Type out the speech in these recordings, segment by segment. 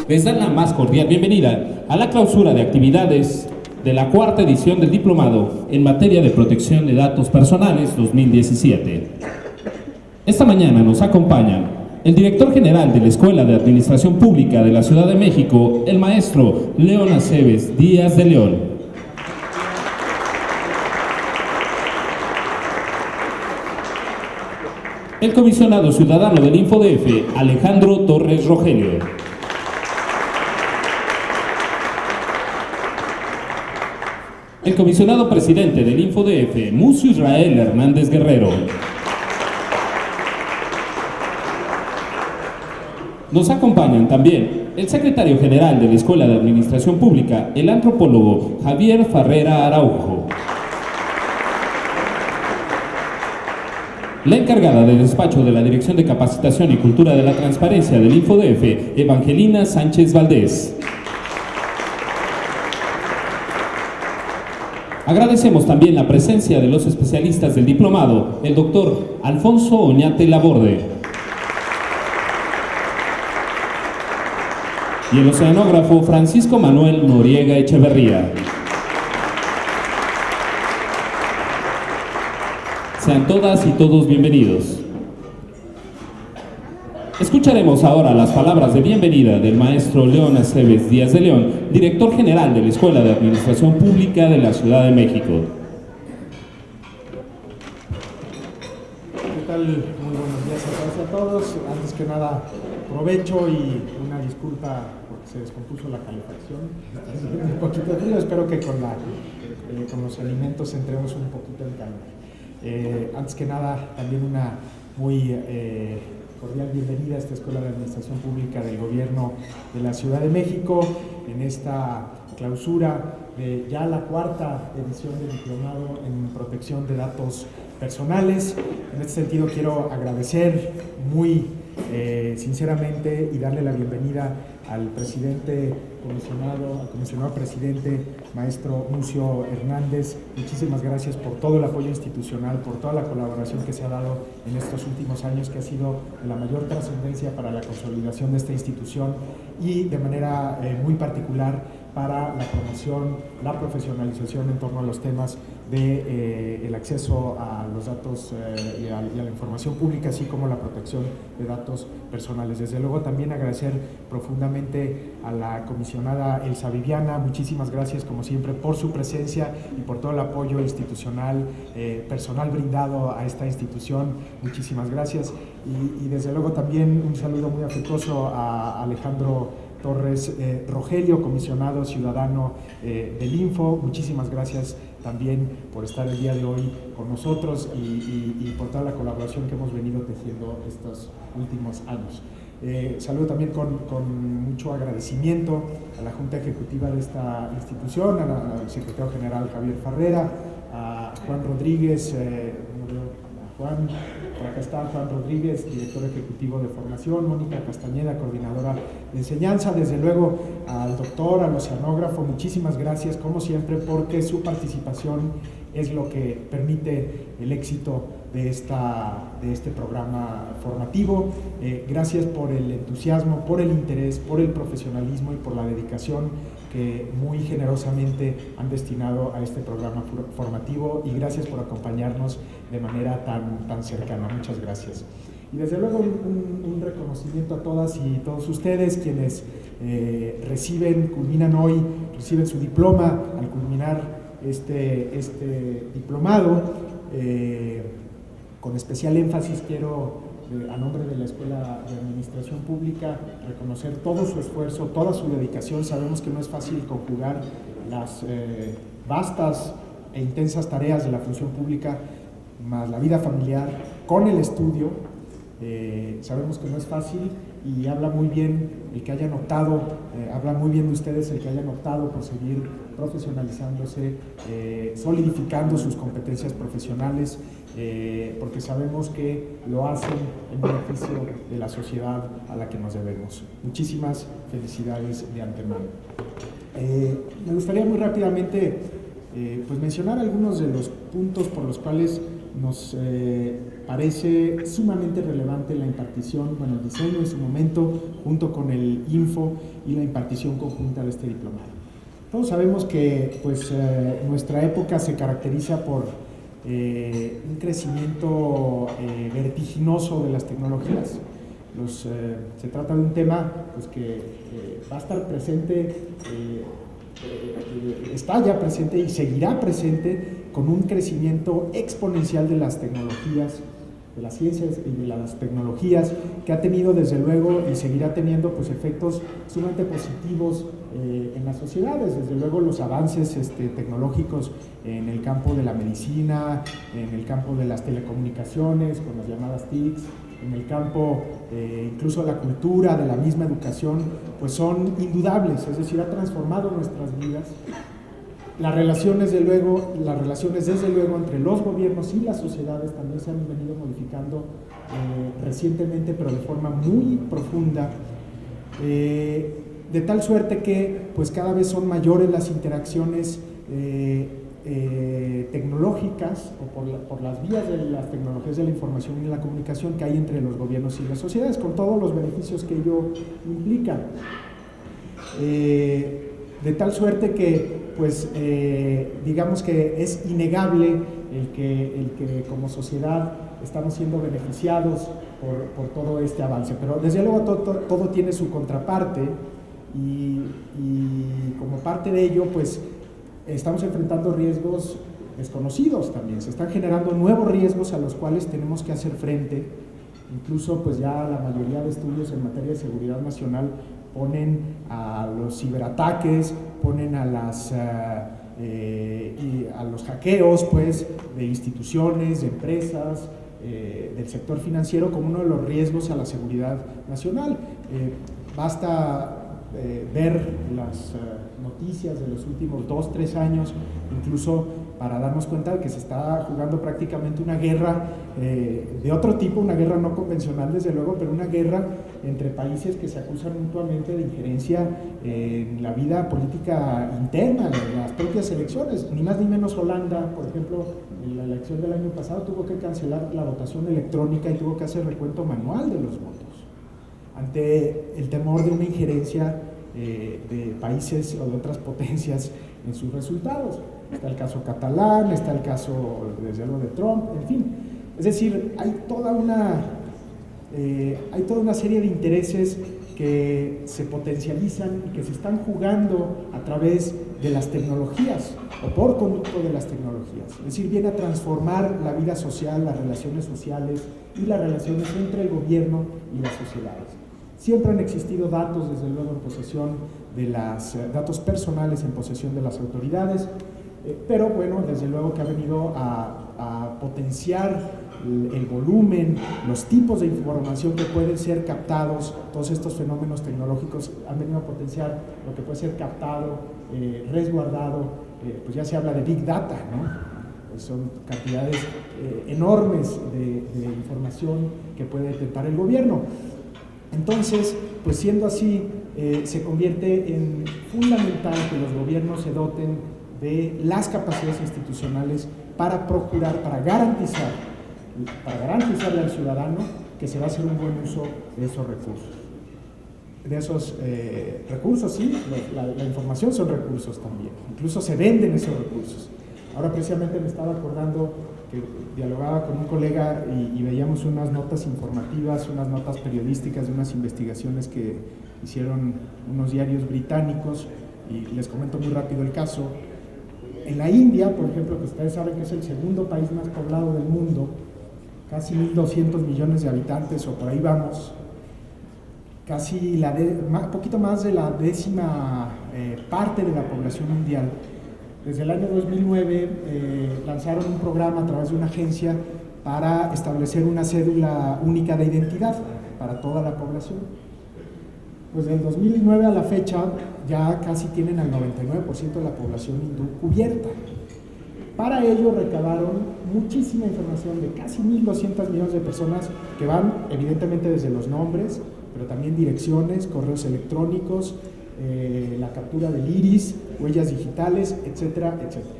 les dan la más cordial bienvenida a la clausura de actividades de la cuarta edición del Diplomado en materia de protección de datos personales 2017. Esta mañana nos acompañan el director general de la Escuela de Administración Pública de la Ciudad de México, el maestro León Aceves Díaz de León. El comisionado ciudadano del InfoDF, Alejandro Torres Rogelio. El comisionado presidente del InfoDF, Mucio Israel Hernández Guerrero. Nos acompañan también el secretario general de la Escuela de Administración Pública, el antropólogo Javier Farrera Araujo. La encargada del despacho de la Dirección de Capacitación y Cultura de la Transparencia del InfoDF, Evangelina Sánchez Valdés. Agradecemos también la presencia de los especialistas del diplomado, el doctor Alfonso Oñate Laborde y el oceanógrafo Francisco Manuel Noriega Echeverría. Sean todas y todos bienvenidos. Escucharemos ahora las palabras de bienvenida del maestro León Aceves Díaz de León, director general de la Escuela de Administración Pública de la Ciudad de México. ¿Qué tal? Muy buenos días a todos. Antes que nada, provecho y una disculpa porque se descompuso la calefacción. Un poquito de frío, espero que con los alimentos entremos un poquito en calor. Antes que nada, también una muy cordial bienvenida a esta Escuela de Administración Pública del Gobierno de la Ciudad de México en esta clausura de ya la cuarta edición del Diplomado en Protección de Datos Personales. En este sentido quiero agradecer muy sinceramente y darle la bienvenida al comisionado presidente, maestro Mucio Hernández. Muchísimas gracias por todo el apoyo institucional, por toda la colaboración que se ha dado en estos últimos años, que ha sido de la mayor trascendencia para la consolidación de esta institución y de manera muy particular para la promoción, la profesionalización en torno a los temas de el acceso a los datos y a la información pública, así como la protección de datos personales. Desde luego también agradecer profundamente a la comisionada Elsa Viviana. Muchísimas gracias como siempre por su presencia y por todo el apoyo institucional, personal brindado a esta institución. Muchísimas gracias y desde luego también un saludo muy afectuoso a Alejandro Torres Rogelio, comisionado ciudadano del Info. Muchísimas gracias también por estar el día de hoy con nosotros y por toda la colaboración que hemos venido tejiendo estos últimos años. Saludo también con mucho agradecimiento a la Junta Ejecutiva de esta institución, al secretario general Javier Farrera, a Juan Rodríguez, por acá está Juan Rodríguez, director ejecutivo de formación, Mónica Castañeda, coordinadora de enseñanza, desde luego al doctor, al oceanógrafo. Muchísimas gracias como siempre porque su participación es lo que permite el éxito de este programa formativo. Gracias por el entusiasmo, por el interés, por el profesionalismo y por la dedicación que muy generosamente han destinado a este programa formativo y gracias por acompañarnos de manera tan cercana. Muchas gracias. Y desde luego un reconocimiento a todas y todos ustedes quienes culminan hoy, reciben su diploma al culminar este diplomado. Con especial énfasis quiero, a nombre de la Escuela de Administración Pública, reconocer todo su esfuerzo, toda su dedicación. Sabemos que no es fácil conjugar las vastas e intensas tareas de la función pública más la vida familiar con el estudio. Sabemos que no es fácil y habla muy bien el que hayan optado, habla muy bien de ustedes el que hayan optado por seguir profesionalizándose, solidificando sus competencias profesionales, porque sabemos que lo hacen en beneficio de la sociedad a la que nos debemos. Muchísimas felicidades de antemano. Me gustaría muy rápidamente pues mencionar algunos de los puntos por los cuales nos parece sumamente relevante la impartición, bueno, el diseño en su momento, junto con el info y la impartición conjunta de este diplomado. Todos sabemos que pues, nuestra época se caracteriza por un crecimiento vertiginoso de las tecnologías. Se trata de un tema pues, que va a estar presente, está ya presente y seguirá presente con un crecimiento exponencial de las tecnologías, de las ciencias y de las tecnologías, que ha tenido desde luego y seguirá teniendo pues, efectos sumamente positivos en las sociedades. Desde luego los avances tecnológicos en el campo de la medicina, en el campo de las telecomunicaciones, con las llamadas TICs, en el campo incluso de la cultura, de la misma educación, pues son indudables, es decir, ha transformado nuestras vidas. Las relaciones desde luego entre los gobiernos y las sociedades también se han venido modificando recientemente, pero de forma muy profunda, de tal suerte que pues cada vez son mayores las interacciones tecnológicas o por las vías de las tecnologías de la información y la comunicación que hay entre los gobiernos y las sociedades, con todos los beneficios que ello implica. De tal suerte que pues digamos que es innegable el que como sociedad estamos siendo beneficiados por todo este avance, pero desde luego todo tiene su contraparte y como parte de ello pues estamos enfrentando riesgos desconocidos también, se están generando nuevos riesgos a los cuales tenemos que hacer frente. Incluso pues ya la mayoría de estudios en materia de seguridad nacional ponen a los ciberataques, ponen a los hackeos pues, de instituciones, de empresas, del sector financiero como uno de los riesgos a la seguridad nacional. Basta ver las noticias de los últimos 2-3 años, incluso para darnos cuenta de que se está jugando prácticamente una guerra de otro tipo, una guerra no convencional desde luego, pero una guerra entre países que se acusan mutuamente de injerencia en la vida política interna, en las propias elecciones. Ni más ni menos Holanda, por ejemplo, en la elección del año pasado tuvo que cancelar la votación electrónica y tuvo que hacer recuento manual de los votos ante el temor de una injerencia de países o de otras potencias en sus resultados. Está el caso catalán, está el caso desde luego de Trump, en fin. Es decir, hay toda una serie de intereses que se potencializan y que se están jugando a través de las tecnologías o por conducto de las tecnologías. Es decir, viene a transformar la vida social, las relaciones sociales y las relaciones entre el gobierno y las sociedades. Siempre han existido datos, desde luego, en posesión de datos personales en posesión de las autoridades, pero bueno, desde luego que ha venido a potenciar el volumen, los tipos de información que pueden ser captados. Todos estos fenómenos tecnológicos han venido a potenciar lo que puede ser captado, resguardado, pues ya se habla de Big Data, ¿no? Pues son cantidades enormes de información que puede detectar el gobierno. Entonces, pues siendo así, se convierte en fundamental que los gobiernos se doten de las capacidades institucionales para procurar, para garantizarle al ciudadano que se va a hacer un buen uso de esos recursos. De esos recursos, sí, la información son recursos también, incluso se venden esos recursos. Ahora precisamente me estaba acordando que dialogaba con un colega y veíamos unas notas informativas, unas notas periodísticas de unas investigaciones que hicieron unos diarios británicos, y les comento muy rápido el caso. En la India, por ejemplo, que ustedes saben que es el segundo país más poblado del mundo, casi 1.200 millones de habitantes, o por ahí vamos, casi poquito más de la décima parte de la población mundial. Desde el año 2009 lanzaron un programa a través de una agencia para establecer una cédula única de identidad para toda la población. Pues del 2009 a la fecha ya casi tienen al 99% de la población hindú cubierta. Para ello recabaron muchísima información de casi 1.200 millones de personas que van evidentemente desde los nombres, pero también direcciones, correos electrónicos, la captura del iris, huellas digitales, etcétera, etcétera.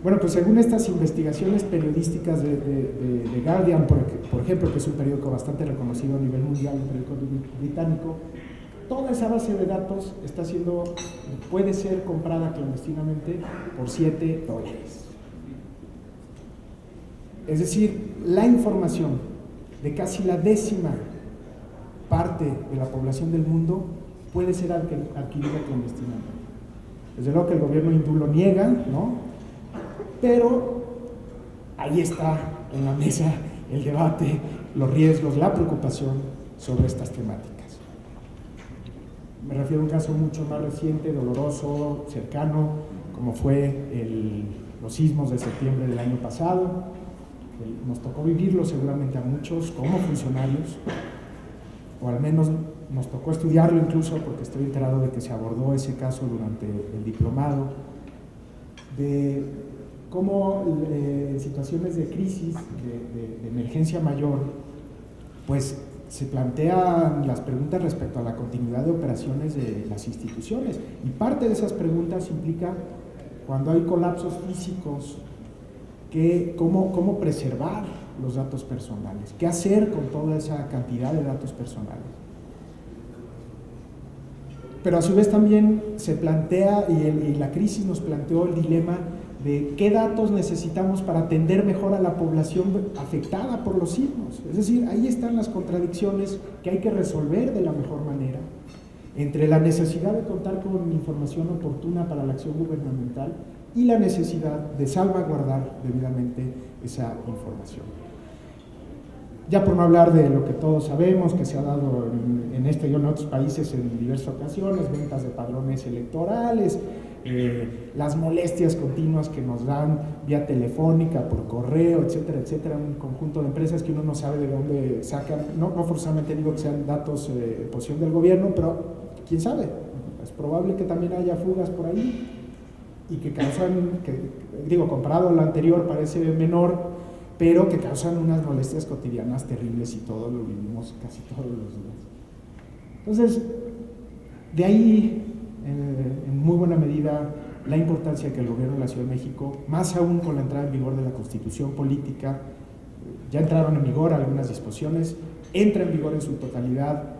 Bueno, pues según estas investigaciones periodísticas de Guardian, por ejemplo, que es un periódico bastante reconocido a nivel mundial, un periódico británico, toda esa base de datos puede ser comprada clandestinamente por $7. Es decir, la información de casi la 10ª parte de la población del mundo puede ser adquirida clandestinamente. Desde luego que el gobierno hindú lo niega, ¿no? Pero ahí está en la mesa el debate, los riesgos, la preocupación sobre estas temáticas. Me refiero a un caso mucho más reciente, doloroso, cercano, como fue los sismos de septiembre del año pasado. Nos tocó vivirlo seguramente a muchos como funcionarios, o al menos nos tocó estudiarlo incluso, porque estoy enterado de que se abordó ese caso durante el diplomado, de cómo situaciones de crisis, de emergencia mayor, pues se plantean las preguntas respecto a la continuidad de operaciones de las instituciones, y parte de esas preguntas implica, cuando hay colapsos físicos, cómo preservar los datos personales, qué hacer con toda esa cantidad de datos personales. Pero a su vez también se plantea, y la crisis nos planteó el dilema de qué datos necesitamos para atender mejor a la población afectada por los sismos. Es decir, ahí están las contradicciones que hay que resolver de la mejor manera, entre la necesidad de contar con información oportuna para la acción gubernamental y la necesidad de salvaguardar debidamente esa información. Ya por no hablar de lo que todos sabemos, que se ha dado en este y en otros países en diversas ocasiones, ventas de padrones electorales, las molestias continuas que nos dan vía telefónica, por correo, etcétera, etcétera, un conjunto de empresas que uno no sabe de dónde sacan, no forzosamente digo que sean datos de posición del gobierno, pero quién sabe, es probable que también haya fugas por ahí y que causan, comparado a lo anterior parece menor, pero que causan unas molestias cotidianas terribles, y todo lo vivimos casi todos los días. Entonces, de ahí, en muy buena medida, la importancia que el gobierno de la Ciudad de México, más aún con la entrada en vigor de la Constitución política, ya entraron en vigor algunas disposiciones, entra en vigor en su totalidad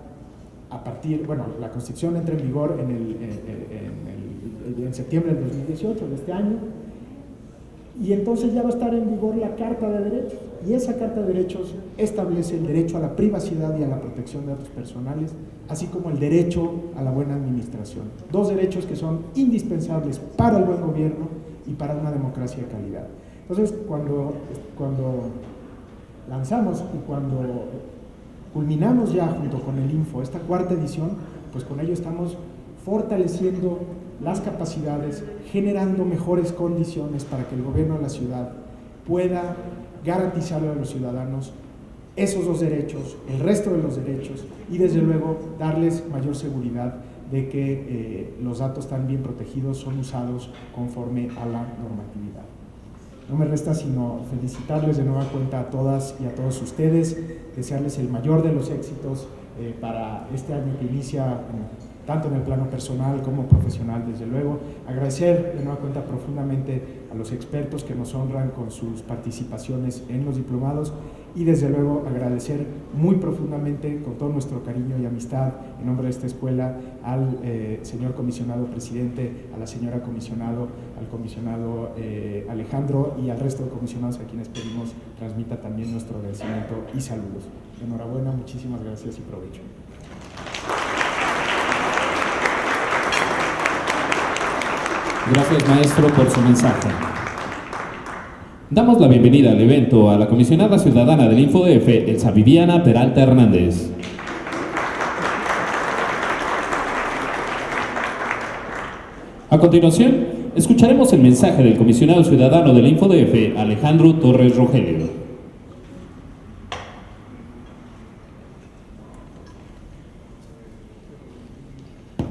la Constitución entra en vigor en septiembre del 2018, de este año, y entonces ya va a estar en vigor la Carta de Derechos, y esa Carta de Derechos establece el derecho a la privacidad y a la protección de datos personales, así como el derecho a la buena administración. Dos derechos que son indispensables para el buen gobierno y para una democracia de calidad. Entonces, cuando lanzamos y cuando culminamos ya junto con el Info esta 4ª edición, pues con ello estamos fortaleciendo las capacidades, generando mejores condiciones para que el gobierno de la ciudad pueda garantizarle a los ciudadanos esos dos derechos, el resto de los derechos, y desde luego darles mayor seguridad de que los datos tan bien protegidos son usados conforme a la normatividad. No me resta sino felicitarles de nueva cuenta a todas y a todos ustedes, desearles el mayor de los éxitos para este año que inicia, tanto en el plano personal como profesional, desde luego. Agradecer de nueva cuenta profundamente a los expertos que nos honran con sus participaciones en los diplomados, y desde luego agradecer muy profundamente, con todo nuestro cariño y amistad, en nombre de esta escuela, al señor comisionado presidente, a la señora comisionado, al comisionado Alejandro, y al resto de comisionados a quienes pedimos transmita también nuestro agradecimiento y saludos. Enhorabuena, muchísimas gracias y provecho. Gracias, maestro, por su mensaje. Damos la bienvenida al evento a la comisionada ciudadana del InfoDF, Elsa Viviana Peralta Hernández. A continuación, escucharemos el mensaje del comisionado ciudadano del InfoDF, Alejandro Torres Rogelio.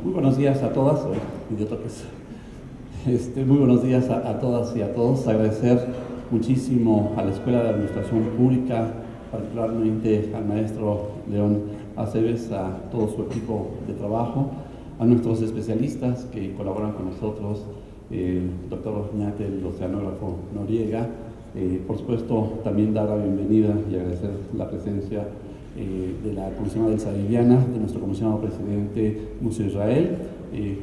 Muy buenos días a todas. Muy buenos días a todas y a todos. Agradecer muchísimo a la Escuela de Administración Pública, particularmente al maestro León Aceves, a todo su equipo de trabajo, a nuestros especialistas que colaboran con nosotros, el doctor Oñate, el oceanógrafo Noriega. Por supuesto, también dar la bienvenida y agradecer la presencia de la comisionada Elsa Viviana, de nuestro comisionado presidente Mucio Israel,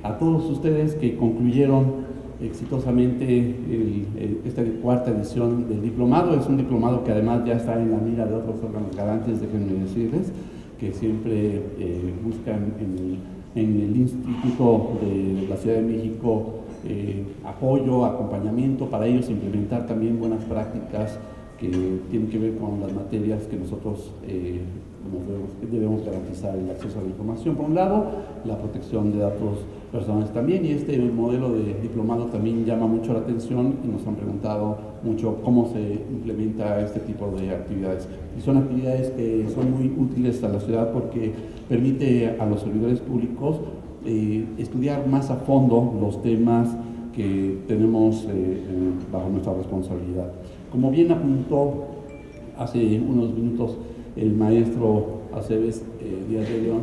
a todos ustedes que concluyeron exitosamente esta cuarta edición del diplomado. Es un diplomado que además ya está en la mira de otros órganos garantes, déjenme decirles, que siempre buscan en el Instituto de la Ciudad de México apoyo, acompañamiento para ellos, implementar también buenas prácticas que tienen que ver con las materias que nosotros debemos garantizar: el acceso a la información por un lado, la protección de datos personales también, y este modelo de diplomado también llama mucho la atención y nos han preguntado mucho cómo se implementa este tipo de actividades. Y son actividades que son muy útiles a la ciudad porque permite a los servidores públicos estudiar más a fondo los temas que tenemos bajo nuestra responsabilidad. Como bien apuntó hace unos minutos el maestro Aceves Díaz de León,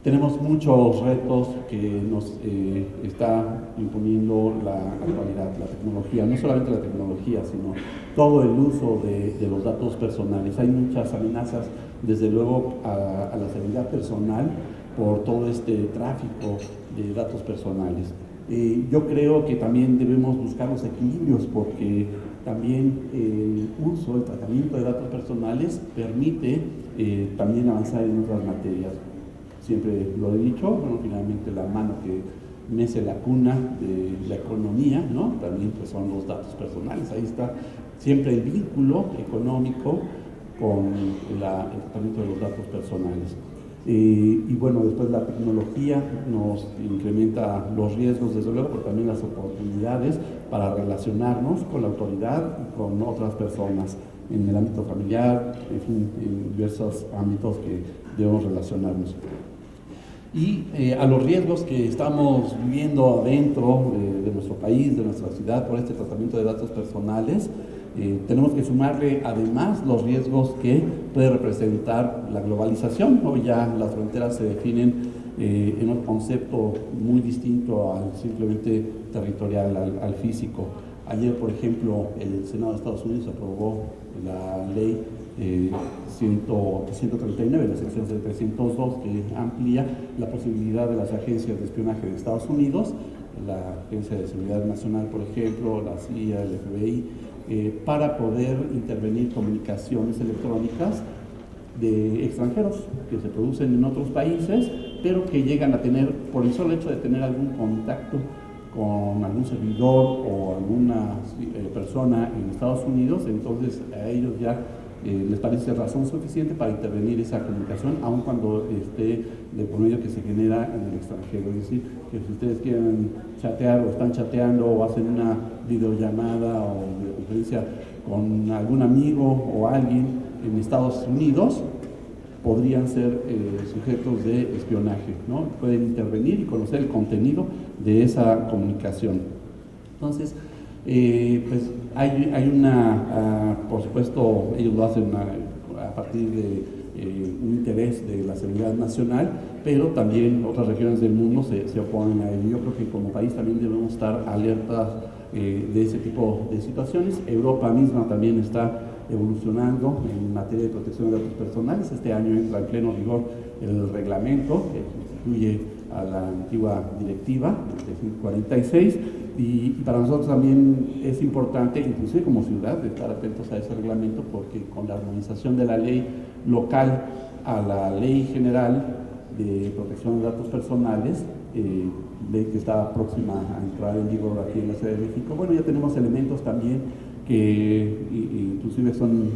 tenemos muchos retos que nos está imponiendo la actualidad, la tecnología, no solamente la tecnología, sino todo el uso de los datos personales. Hay muchas amenazas, desde luego, a la seguridad personal por todo este tráfico de datos personales. Yo creo que también debemos buscar los equilibrios, porque también el uso, el tratamiento de datos personales permite también avanzar en otras materias. Siempre lo he dicho, bueno, finalmente la mano que mece la cuna de la economía, ¿no? También pues, son los datos personales. Ahí está siempre el vínculo económico con el tratamiento de los datos personales. Y bueno, después la tecnología nos incrementa los riesgos, desde luego, pero también las oportunidades para relacionarnos con la autoridad y con otras personas en el ámbito familiar, en fin, en diversos ámbitos que debemos relacionarnos. Y a los riesgos que estamos viviendo dentro de nuestro país, de nuestra ciudad, por este tratamiento de datos personales, tenemos que sumarle además los riesgos que puede representar la globalización. Hoy ya las fronteras se definen en un concepto muy distinto al simplemente territorial, al físico. Ayer, por ejemplo, el Senado de Estados Unidos aprobó la ley 139, la sección 302, que amplía la posibilidad de las agencias de espionaje de Estados Unidos, la Agencia de Seguridad Nacional, por ejemplo, la CIA, el FBI, para poder intervenir comunicaciones electrónicas de extranjeros que se producen en otros países, pero que llegan a tener, por el solo hecho de tener algún contacto con algún servidor o alguna persona en Estados Unidos, entonces a ellos ya les parece razón suficiente para intervenir esa comunicación, aun cuando esté de por medio que se genera en el extranjero. Es decir, que si ustedes quieren chatear o están chateando o hacen una videollamada o videoconferencia con algún amigo o alguien en Estados Unidos, podrían ser sujetos de espionaje, ¿no? Pueden intervenir y conocer el contenido de esa comunicación. Entonces, pues hay una, por supuesto, ellos lo hacen a partir de un interés de la seguridad nacional, pero también otras regiones del mundo se oponen a ello. Yo creo que como país también debemos estar alertas de ese tipo de situaciones. Europa misma también está evolucionando en materia de protección de datos personales. Este año entra en pleno rigor el reglamento que sustituye a la antigua directiva 46, y para nosotros también es importante, inclusive como ciudad, estar atentos a ese reglamento, porque con la armonización de la ley local a la ley general de protección de datos personales, ley que está próxima a entrar en vigor aquí en la Ciudad de México, bueno, ya tenemos elementos también que inclusive son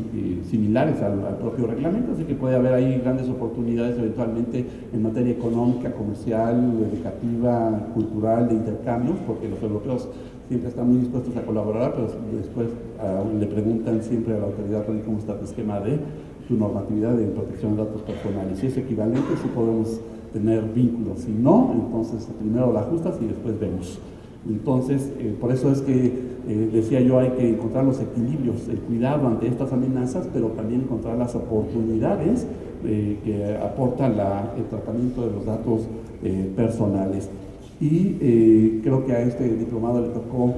similares al propio reglamento, así que puede haber ahí grandes oportunidades eventualmente en materia económica, comercial, educativa, cultural, de intercambios, porque los europeos siempre están muy dispuestos a colaborar, pero después le preguntan siempre a la autoridad cómo está tu esquema de tu normatividad de protección de datos personales. Si es equivalente, sí podemos tener vínculos; si no, entonces primero la ajustas y después vemos. Entonces, por eso es que decía yo, hay que encontrar los equilibrios, el cuidado ante estas amenazas, pero también encontrar las oportunidades que aporta el tratamiento de los datos personales. Y creo que a este diplomado le tocó,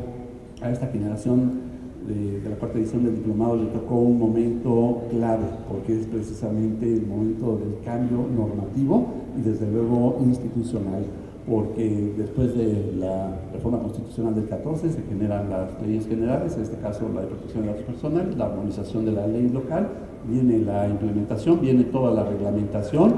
a esta generación de la cuarta edición del diplomado le tocó un momento clave, porque es precisamente el momento del cambio normativo y desde luego institucional, porque después de la reforma constitucional del 14 se generan las leyes generales, en este caso la de protección de datos personales, la armonización de la ley local, viene la implementación, viene toda la reglamentación,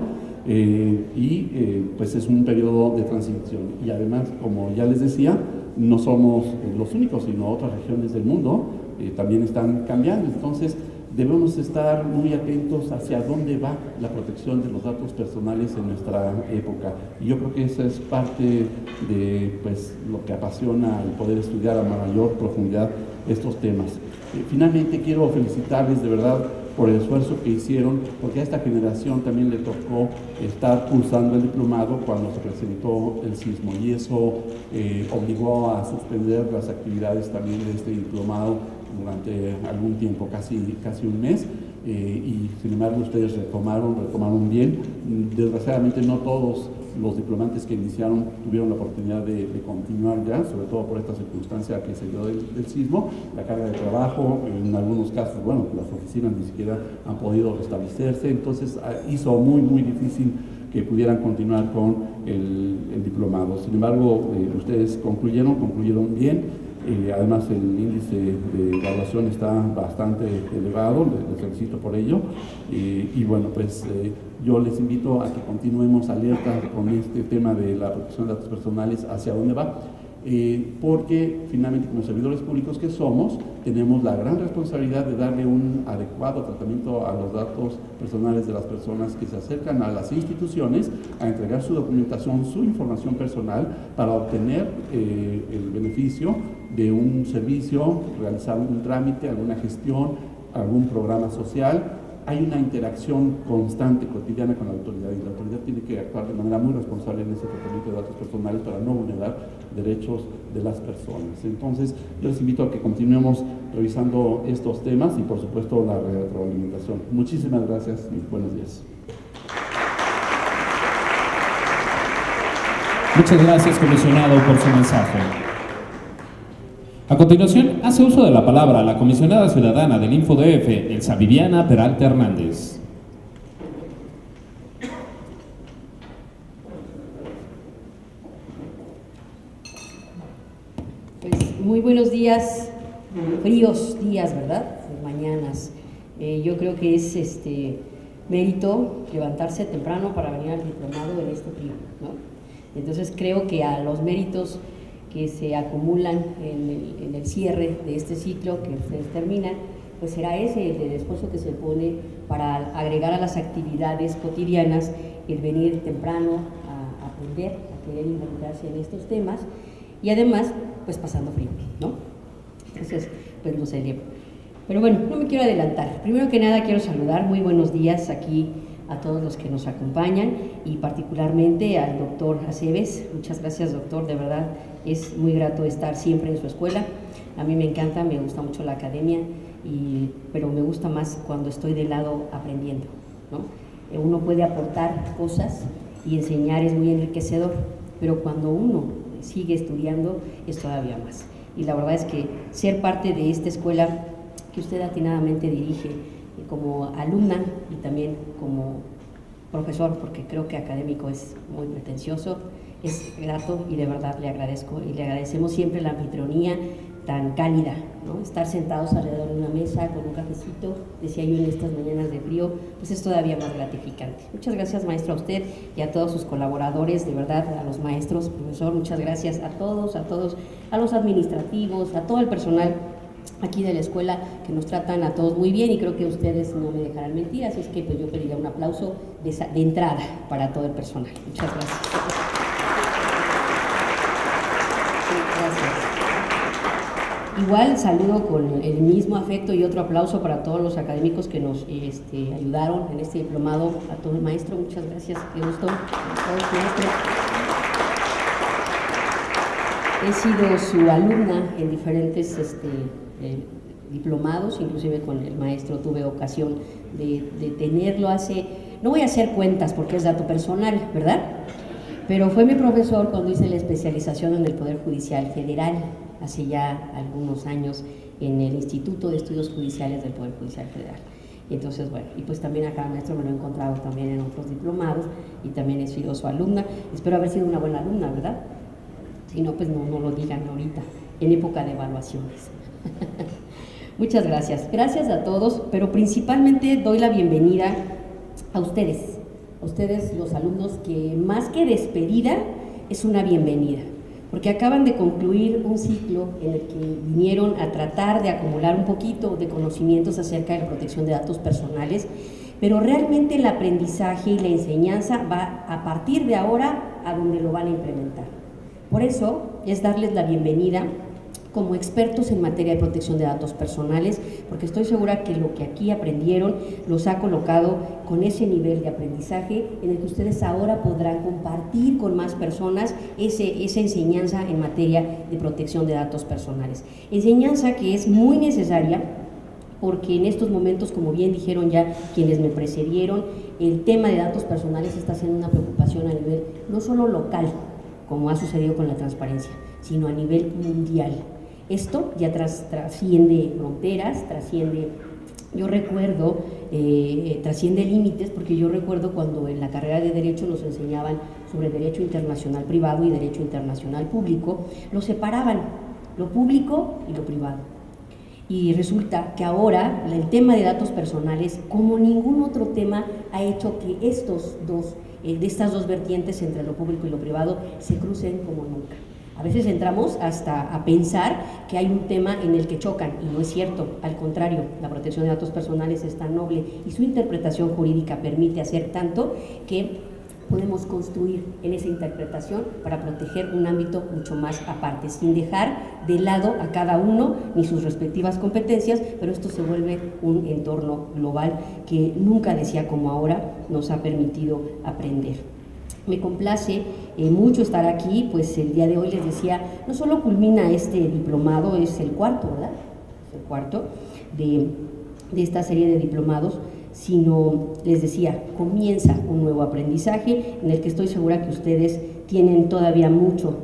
pues es un periodo de transición. Y además, como ya les decía, no somos los únicos, sino otras regiones del mundo también están cambiando. Entonces debemos estar muy atentos hacia dónde va la protección de los datos personales en nuestra época. Y yo creo que esa es parte de pues, lo que apasiona el poder estudiar a mayor profundidad estos temas. Finalmente quiero felicitarles de verdad por el esfuerzo que hicieron, porque a esta generación también le tocó estar cursando el diplomado cuando se presentó el sismo, y eso obligó a suspender las actividades también de este diplomado durante algún tiempo, casi un mes, y sin embargo ustedes retomaron bien. Desgraciadamente no todos los diplomantes que iniciaron tuvieron la oportunidad de continuar ya, sobre todo por esta circunstancia que se dio del sismo, la carga de trabajo, en algunos casos, bueno, las oficinas ni siquiera han podido restablecerse, entonces hizo muy difícil que pudieran continuar con el diplomado. Sin embargo, ustedes concluyeron bien. Además el índice de evaluación está bastante elevado, les felicito por ello, y bueno, pues yo les invito a que continuemos alerta con este tema de la protección de datos personales, hacia dónde va, porque finalmente como servidores públicos que somos, tenemos la gran responsabilidad de darle un adecuado tratamiento a los datos personales de las personas que se acercan a las instituciones a entregar su documentación, su información personal, para obtener el beneficio de un servicio, realizar un trámite, alguna gestión, algún programa social. Hay una interacción constante, cotidiana con la autoridad, y la autoridad tiene que actuar de manera muy responsable en ese tratamiento de datos personales para no vulnerar derechos de las personas. Entonces, yo les invito a que continuemos revisando estos temas y, por supuesto, la retroalimentación. Muchísimas gracias y buenos días. Muchas gracias, comisionado, por su mensaje. A continuación, hace uso de la palabra la comisionada ciudadana del InfoDF, Elsa Viviana Peralta Hernández. Pues muy buenos días, fríos días, ¿verdad? Mañanas. Yo creo que es mérito levantarse temprano para venir al diplomado en este frío, ¿no? Entonces creo que a los méritos que se acumulan en el cierre de este ciclo que ustedes terminan, pues será ese el esfuerzo que se pone para agregar a las actividades cotidianas el venir temprano a aprender, a querer involucrarse en estos temas, y además pues pasando frío, ¿no? Entonces pues lo celebro. Pero bueno, no me quiero adelantar. Primero que nada quiero saludar, muy buenos días aquí a todos los que nos acompañan, y particularmente al doctor Aceves. Muchas gracias, doctor, de verdad es muy grato estar siempre en su escuela. A mí me encanta, me gusta mucho la academia, pero me gusta más cuando estoy del lado aprendiendo, ¿no? Uno puede aportar cosas y enseñar es muy enriquecedor, pero cuando uno sigue estudiando es todavía más. Y la verdad es que ser parte de esta escuela que usted atinadamente dirige, como alumna y también como profesor, porque creo que académico es muy pretencioso, es grato, y de verdad le agradezco, y le agradecemos siempre la anfitrionía tan cálida, ¿no? Estar sentados alrededor de una mesa con un cafecito, decía yo, en estas mañanas de frío, pues es todavía más gratificante. Muchas gracias, maestro, a usted y a todos sus colaboradores, de verdad, a los maestros, profesor, muchas gracias a todos, a los administrativos, a todo el personal aquí de la escuela, que nos tratan a todos muy bien, y creo que ustedes no me dejarán mentir, así es que pues yo pediría un aplauso de entrada para todo el personal. Muchas gracias. Gracias. Igual saludo con el mismo afecto y otro aplauso para todos los académicos que nos ayudaron en este diplomado, a todo el maestro, muchas gracias, qué gusto, a todos, maestro. He sido su alumna en diferentes diplomados, inclusive con el maestro tuve ocasión de tenerlo hace, no voy a hacer cuentas porque es dato personal, ¿verdad? pero fue mi profesor cuando hice la especialización en el Poder Judicial Federal, hace ya algunos años, en el Instituto de Estudios Judiciales del Poder Judicial Federal. Entonces, bueno, y pues también acá, maestro, me lo he encontrado también en otros diplomados y también he sido su alumna. Espero haber sido una buena alumna, ¿verdad? Si no, pues no lo digan ahorita, en época de evaluaciones. Muchas gracias. Gracias a todos, pero principalmente doy la bienvenida a ustedes los alumnos, que más que despedida es una bienvenida, porque acaban de concluir un ciclo en el que vinieron a tratar de acumular un poquito de conocimientos acerca de la protección de datos personales, pero realmente el aprendizaje y la enseñanza va a partir de ahora a donde lo van a implementar. Por eso es darles la bienvenida como expertos en materia de protección de datos personales, porque estoy segura que lo que aquí aprendieron los ha colocado con ese nivel de aprendizaje en el que ustedes ahora podrán compartir con más personas esa enseñanza en materia de protección de datos personales. Enseñanza que es muy necesaria, porque en estos momentos, como bien dijeron ya quienes me precedieron, el tema de datos personales está siendo una preocupación a nivel no solo local, como ha sucedido con la transparencia, sino a nivel mundial. Esto ya trasciende fronteras, trasciende límites, porque yo recuerdo cuando en la carrera de Derecho nos enseñaban sobre Derecho Internacional Privado y Derecho Internacional Público, lo separaban, lo público y lo privado. Y resulta que ahora el tema de datos personales, como ningún otro tema, ha hecho que de estas dos vertientes entre lo público y lo privado se crucen como nunca. A veces entramos hasta a pensar que hay un tema en el que chocan, y no es cierto. Al contrario, la protección de datos personales es tan noble y su interpretación jurídica permite hacer tanto que podemos construir en esa interpretación para proteger un ámbito mucho más aparte, sin dejar de lado a cada uno ni sus respectivas competencias, pero esto se vuelve un entorno global que nunca decía como ahora nos ha permitido aprender. Me complace mucho estar aquí, pues el día de hoy les decía, no solo culmina este diplomado, es el cuarto, ¿verdad? Es el cuarto de esta serie de diplomados, sino, les decía, comienza un nuevo aprendizaje en el que estoy segura que ustedes tienen todavía mucho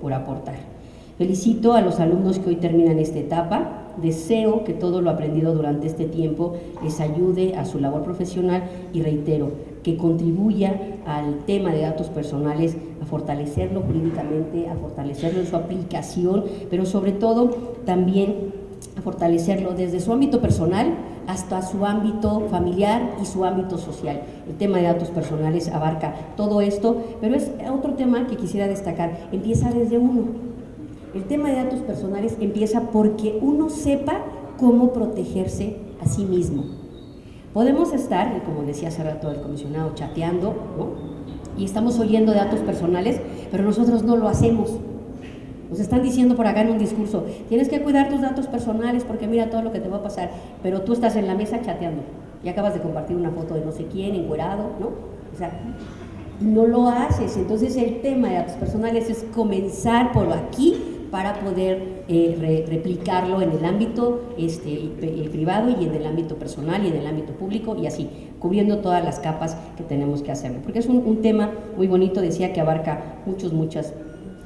por aportar. Felicito a los alumnos que hoy terminan esta etapa. Deseo que todo lo aprendido durante este tiempo les ayude a su labor profesional y reitero, que contribuya al tema de datos personales, a fortalecerlo jurídicamente, a fortalecerlo en su aplicación, pero sobre todo también a fortalecerlo desde su ámbito personal hasta su ámbito familiar y su ámbito social. El tema de datos personales abarca todo esto, pero es otro tema que quisiera destacar, empieza desde uno. El tema de datos personales empieza porque uno sepa cómo protegerse a sí mismo. Podemos estar, como decía hace rato el comisionado, chateando, ¿no? Y estamos oyendo de datos personales, pero nosotros no lo hacemos. Nos están diciendo por acá en un discurso, tienes que cuidar tus datos personales porque mira todo lo que te va a pasar, pero tú estás en la mesa chateando y acabas de compartir una foto de no sé quién, encuerado, ¿no? O sea, no lo haces. Entonces el tema de datos personales es comenzar por aquí para poder replicarlo en el ámbito privado y en el ámbito personal y en el ámbito público y así, cubriendo todas las capas que tenemos que hacerlo. Porque es un tema muy bonito, decía que abarca muchas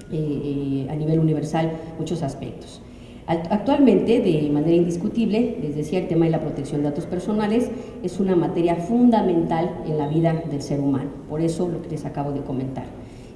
a nivel universal, muchos aspectos. Actualmente, de manera indiscutible, les decía, el tema de la protección de datos personales es una materia fundamental en la vida del ser humano, por eso lo que les acabo de comentar.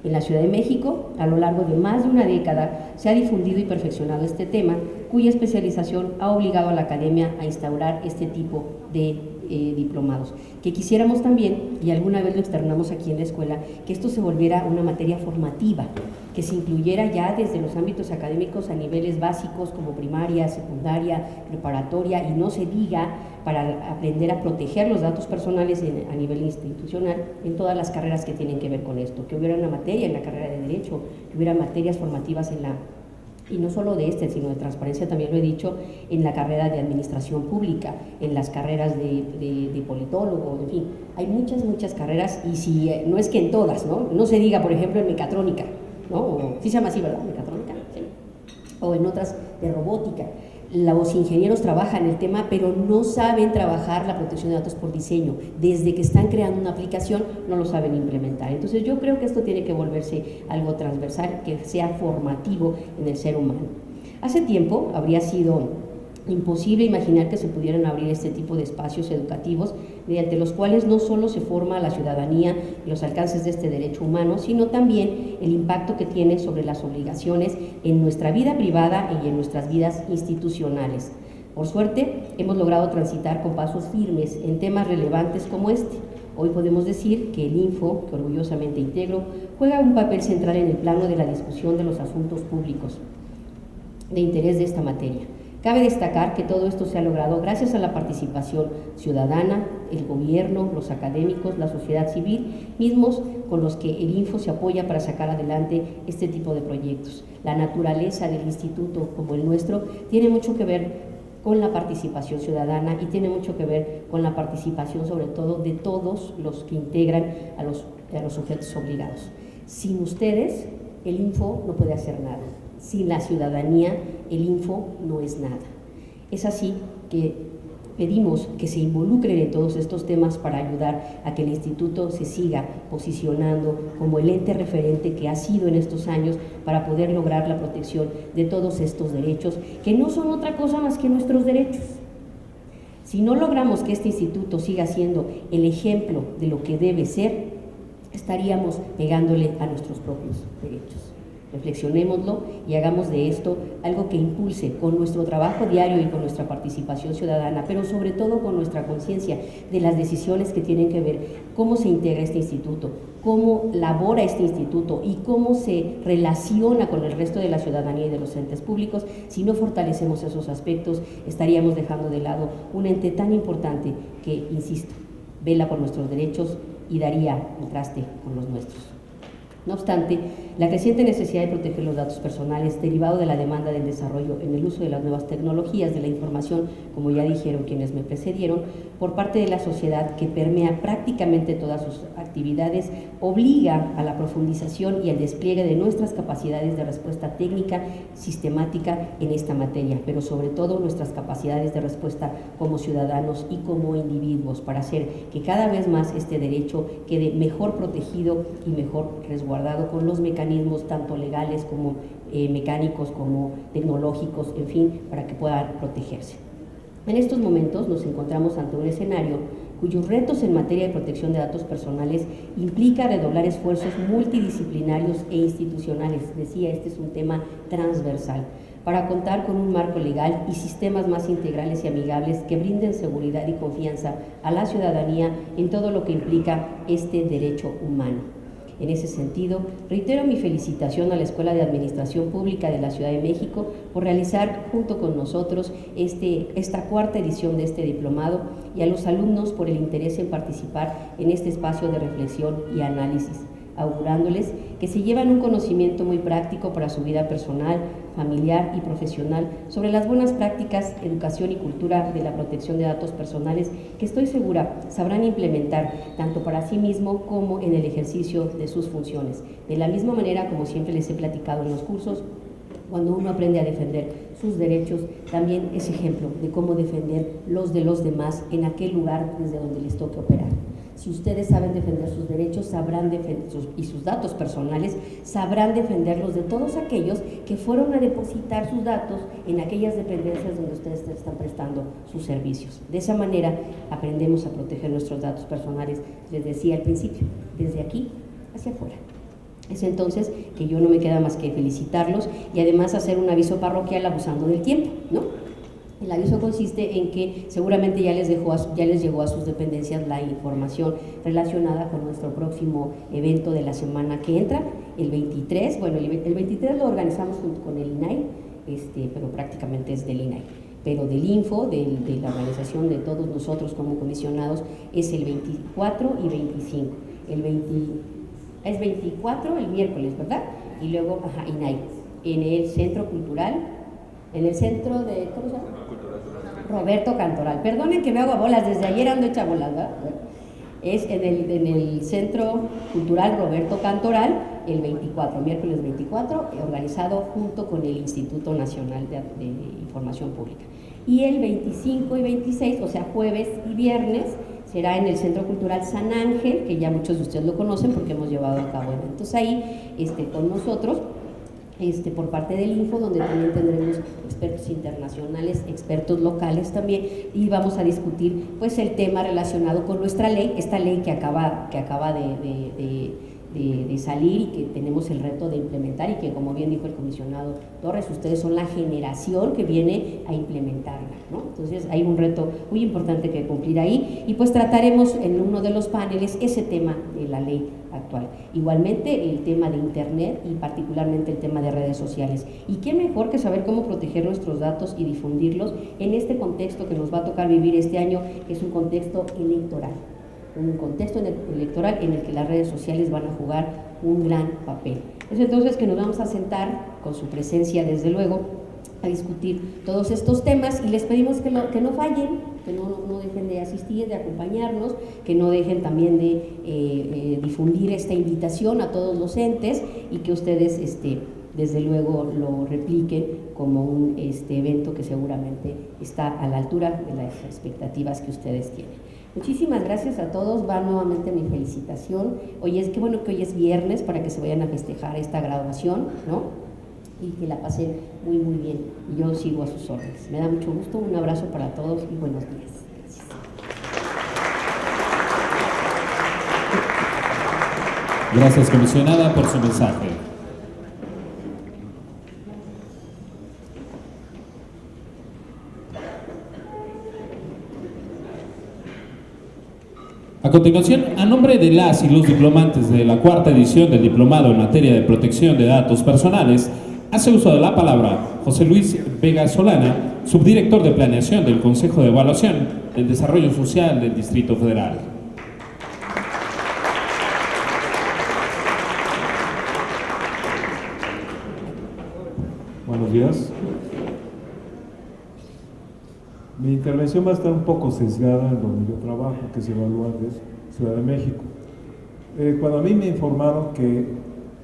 En la Ciudad de México, a lo largo de más de una década, se ha difundido y perfeccionado este tema, cuya especialización ha obligado a la academia a instaurar este tipo de diplomados, que quisiéramos también, y alguna vez lo externamos aquí en la escuela, que esto se volviera una materia formativa, que se incluyera ya desde los ámbitos académicos a niveles básicos como primaria, secundaria, preparatoria, y no se diga para aprender a proteger los datos personales a nivel institucional en todas las carreras que tienen que ver con esto, que hubiera una materia en la carrera de Derecho, que hubiera materias formativas y no solo de sino de transparencia, también lo he dicho, en la carrera de administración pública, en las carreras de politólogo, en fin, hay muchas carreras, y si no es que en todas, no se diga, por ejemplo, en mecatrónica, ¿no? Sí se llama así, ¿verdad? Mecatrónica, sí. O en otras de robótica. Los ingenieros trabajan el tema, pero no saben trabajar la protección de datos por diseño. Desde que están creando una aplicación, no lo saben implementar. Entonces, yo creo que esto tiene que volverse algo transversal, que sea formativo en el ser humano. Hace tiempo habría sido imposible imaginar que se pudieran abrir este tipo de espacios educativos mediante los cuales no solo se forma a la ciudadanía y los alcances de este derecho humano, sino también el impacto que tiene sobre las obligaciones en nuestra vida privada y en nuestras vidas institucionales. Por suerte, hemos logrado transitar con pasos firmes en temas relevantes como este. Hoy podemos decir que el Info, que orgullosamente integro, juega un papel central en el plano de la discusión de los asuntos públicos de interés de esta materia. Cabe destacar que todo esto se ha logrado gracias a la participación ciudadana, el gobierno, los académicos, la sociedad civil, mismos con los que el Info se apoya para sacar adelante este tipo de proyectos. La naturaleza del instituto como el nuestro tiene mucho que ver con la participación ciudadana y tiene mucho que ver con la participación sobre todo de todos los que integran a los sujetos obligados. Sin ustedes, el Info no puede hacer nada. Sin la ciudadanía, el Info no es nada. Es así que pedimos que se involucren en todos estos temas para ayudar a que el instituto se siga posicionando como el ente referente que ha sido en estos años para poder lograr la protección de todos estos derechos, que no son otra cosa más que nuestros derechos. Si no logramos que este instituto siga siendo el ejemplo de lo que debe ser, estaríamos pegándole a nuestros propios derechos. Reflexionémoslo y hagamos de esto algo que impulse con nuestro trabajo diario y con nuestra participación ciudadana, pero sobre todo con nuestra conciencia de las decisiones que tienen que ver cómo se integra este instituto, cómo labora este instituto y cómo se relaciona con el resto de la ciudadanía y de los entes públicos. Si no fortalecemos esos aspectos, estaríamos dejando de lado un ente tan importante que, insisto, vela por nuestros derechos y daría el traste con los nuestros. No obstante, la creciente necesidad de proteger los datos personales derivado de la demanda del desarrollo en el uso de las nuevas tecnologías de la información, como ya dijeron quienes me precedieron, por parte de la sociedad que permea prácticamente todas sus actividades, obliga a la profundización y al despliegue de nuestras capacidades de respuesta técnica sistemática en esta materia, pero sobre todo nuestras capacidades de respuesta como ciudadanos y como individuos para hacer que cada vez más este derecho quede mejor protegido y mejor resguardado con los mecanismos tanto legales como mecánicos como tecnológicos, en fin, para que puedan protegerse. En estos momentos nos encontramos ante un escenario cuyos retos en materia de protección de datos personales implica redoblar esfuerzos multidisciplinarios e institucionales. Decía, este es un tema transversal, para contar con un marco legal y sistemas más integrales y amigables que brinden seguridad y confianza a la ciudadanía en todo lo que implica este derecho humano. En ese sentido, reitero mi felicitación a la Escuela de Administración Pública de la Ciudad de México por realizar junto con nosotros esta cuarta edición de este diplomado y a los alumnos por el interés en participar en este espacio de reflexión y análisis, augurándoles que se llevan un conocimiento muy práctico para su vida personal, familiar y profesional sobre las buenas prácticas, educación y cultura de la protección de datos personales que estoy segura sabrán implementar tanto para sí mismo como en el ejercicio de sus funciones. De la misma manera, como siempre les he platicado en los cursos, cuando uno aprende a defender sus derechos, también es ejemplo de cómo defender los de los demás en aquel lugar desde donde les toque operar. Si ustedes saben defender sus derechos, sabrán y sus datos personales, sabrán defenderlos de todos aquellos que fueron a depositar sus datos en aquellas dependencias donde ustedes están prestando sus servicios. De esa manera aprendemos a proteger nuestros datos personales, les decía al principio, desde aquí hacia afuera. Es entonces que yo no me queda más que felicitarlos y además hacer un aviso parroquial abusando del tiempo, ¿no? El aviso consiste en que seguramente ya les llegó a sus dependencias la información relacionada con nuestro próximo evento de la semana que entra, el 23. Bueno, el 23 lo organizamos junto con el INAI, pero prácticamente es del INAI. Pero del Info, de la organización de todos nosotros como comisionados, es el 24 y 25. Es 24 el miércoles, ¿verdad? Y luego, INAI, en el Centro Cultural, en el centro de, ¿cómo se llama? Roberto Cantoral. Perdonen que me hago a bolas, desde ayer ando hecha bolas, ¿verdad? Es en el Centro Cultural Roberto Cantoral, el 24, miércoles 24, organizado junto con el Instituto Nacional de Información Pública. Y el 25 y 26, o sea, jueves y viernes, será en el Centro Cultural San Ángel, que ya muchos de ustedes lo conocen porque hemos llevado a cabo eventos ahí con nosotros, por parte del Info, donde también tendremos expertos internacionales, expertos locales también, y vamos a discutir pues el tema relacionado con nuestra ley, esta ley que acaba de salir y que tenemos el reto de implementar, y que, como bien dijo el comisionado Torres, ustedes son la generación que viene a implementarla, ¿no? Entonces hay un reto muy importante que cumplir ahí, y pues trataremos en uno de los paneles ese tema de la ley actual. Igualmente el tema de internet y particularmente el tema de redes sociales. Y qué mejor que saber cómo proteger nuestros datos y difundirlos en este contexto que nos va a tocar vivir este año, que es un contexto electoral. Un contexto electoral en el que las redes sociales van a jugar un gran papel. Es entonces que nos vamos a sentar, con su presencia desde luego, a discutir todos estos temas, y les pedimos que no fallen, que no dejen de asistir, de acompañarnos, que no dejen también de difundir esta invitación a todos los entes, y que ustedes desde luego lo repliquen como un evento que seguramente está a la altura de las expectativas que ustedes tienen. Muchísimas gracias a todos, va nuevamente mi felicitación. Qué bueno que hoy es viernes para que se vayan a festejar esta graduación, ¿no? Y que la pasen muy muy bien. Y yo sigo a sus órdenes. Me da mucho gusto, un abrazo para todos y buenos días. Gracias. Gracias, comisionada, por su mensaje. A continuación, a nombre de las y los diplomantes de la cuarta edición del Diplomado en materia de protección de datos personales, hace uso de la palabra José Luis Vega Solana, subdirector de Planeación del Consejo de Evaluación del Desarrollo Social del Distrito Federal. Buenos días. Mi intervención va a estar un poco sesgada en donde yo trabajo, que es Evalúa de Ciudad de México. Cuando a mí me informaron que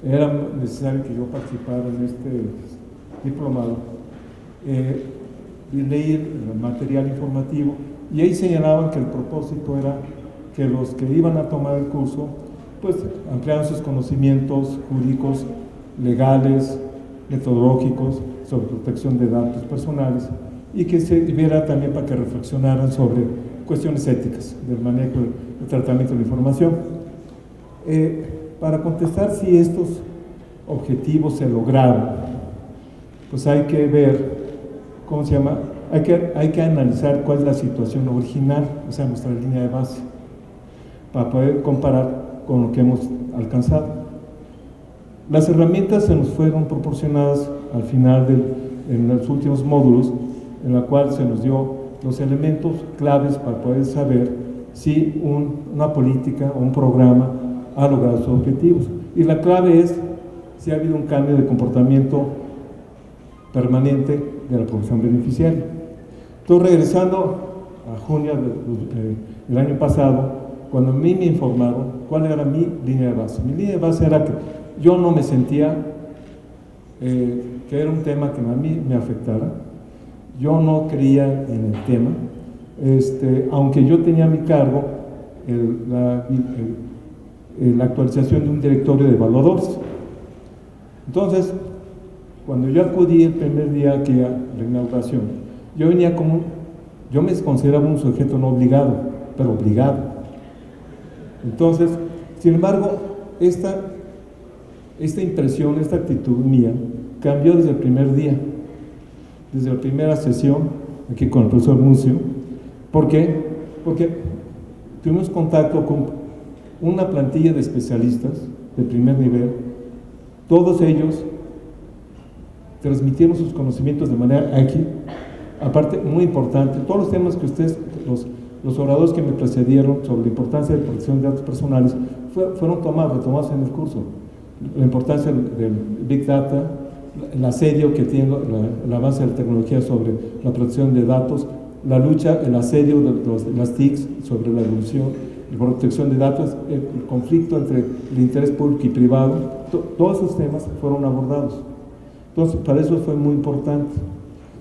era necesario que yo participara en este diplomado, leí el material informativo, y ahí señalaban que el propósito era que los que iban a tomar el curso pues ampliaran sus conocimientos jurídicos, legales, metodológicos sobre protección de datos personales, y que se viera también para que reflexionaran sobre cuestiones éticas del manejo del tratamiento de la información. Para contestar si estos objetivos se lograron, pues hay que ver, ¿cómo se llama? Hay que analizar cuál es la situación original, o sea, nuestra línea de base, para poder comparar con lo que hemos alcanzado. Las herramientas se nos fueron proporcionadas al final en los últimos módulos, en la cual se nos dio los elementos claves para poder saber si una política o un programa ha logrado sus objetivos. Y la clave es si ha habido un cambio de comportamiento permanente de la población beneficiaria. Entonces, regresando a junio del año pasado, cuando a mí me informaron cuál era mi línea de base. Mi línea de base era que yo no me sentía que era un tema que a mí me afectara. Yo no creía en el tema, aunque yo tenía a mi cargo la actualización de un directorio de evaluadores. Entonces, cuando yo acudí el primer día aquí a la inauguración, yo me consideraba un sujeto no obligado, pero obligado. Entonces, sin embargo, esta impresión, esta actitud mía, cambió desde el primer día, desde la primera sesión, aquí con el profesor Muncio. ¿Por qué? Porque tuvimos contacto con una plantilla de especialistas de primer nivel. Todos ellos transmitieron sus conocimientos de manera ágil. Aparte, muy importante, todos los temas que ustedes, los oradores que me precedieron sobre la importancia de la protección de datos personales, fueron retomados en el curso. La importancia del Big Data, el asedio que tiene el avance de la tecnología sobre la protección de datos, la lucha, el asedio de las TICs sobre la evolución, protección de datos, el conflicto entre el interés público y privado, todos esos temas fueron abordados. Entonces, para eso fue muy importante.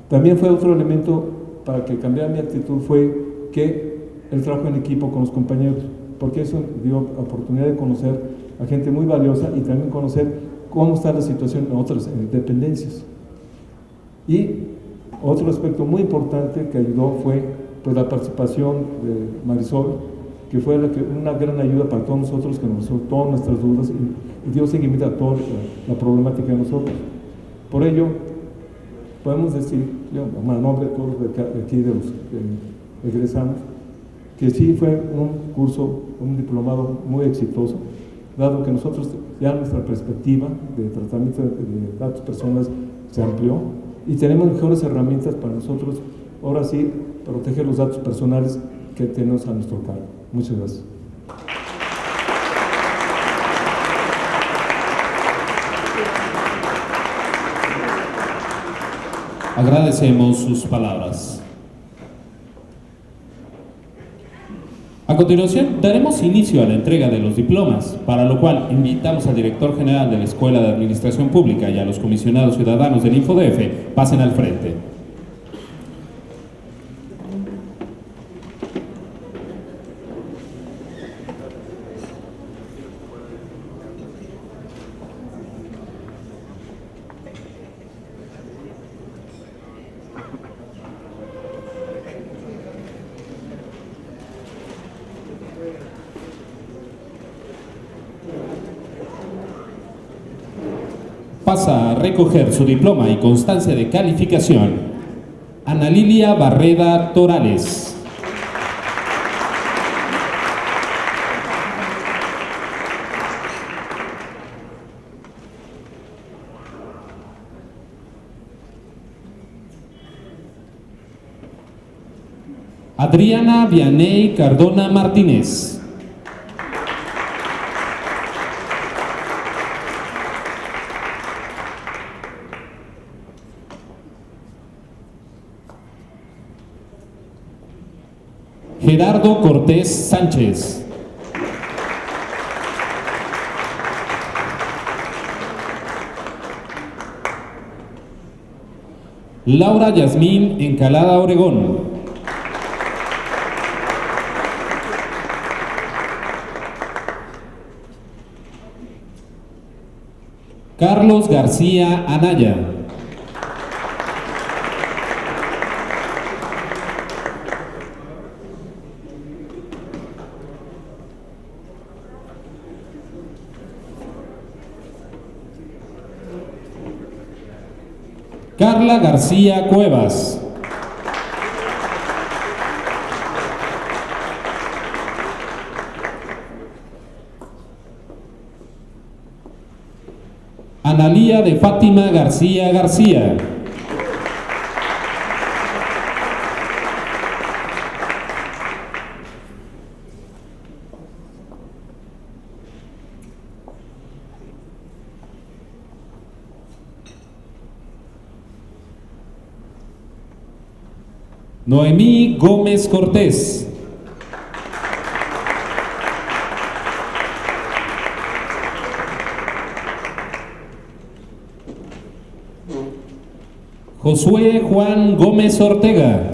También fue otro elemento para que cambiara mi actitud, fue que el trabajo en equipo con los compañeros, porque eso dio oportunidad de conocer a gente muy valiosa y también conocer cómo está la situación en otras dependencias. Y otro aspecto muy importante que ayudó fue pues, la participación de Marisol, que fue una gran ayuda para todos nosotros, que nos resolvió todas nuestras dudas y dio seguimiento a toda la problemática de nosotros. Por ello, podemos decir, a nombre de todos de aquí, de los que egresamos, que sí fue un curso, un diplomado muy exitoso, dado que nosotros ya nuestra perspectiva de tratamiento de datos personales se amplió y tenemos mejores herramientas para nosotros, ahora sí, proteger los datos personales que tenemos a nuestro cargo. Muchas gracias. Agradecemos sus palabras. A continuación, daremos inicio a la entrega de los diplomas, para lo cual invitamos al director general de la Escuela de Administración Pública y a los comisionados ciudadanos del InfoDF pasen al frente. Pasa a recoger su diploma y constancia de calificación Ana Lilia Barreda Torales. Adriana Vianey Cardona Martínez. Gerardo Cortés Sánchez. Laura Yasmín Encalada Oregón. Carlos García Anaya. Carla García Cuevas. Analía de Fátima García García. Noemí Gómez Cortés. Josué Juan Gómez Ortega.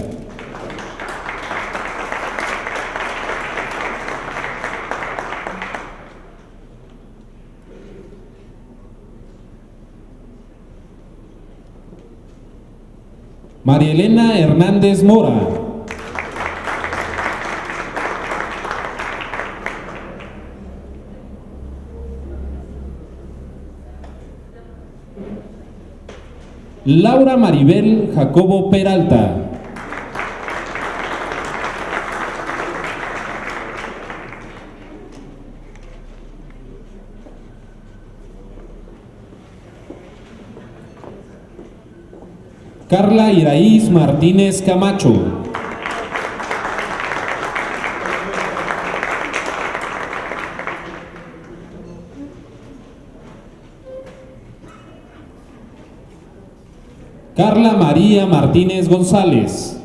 María Elena Hernández Mora. Laura Maribel Jacobo Peralta. Carla Iraíz Martínez Camacho. Carla María Martínez González.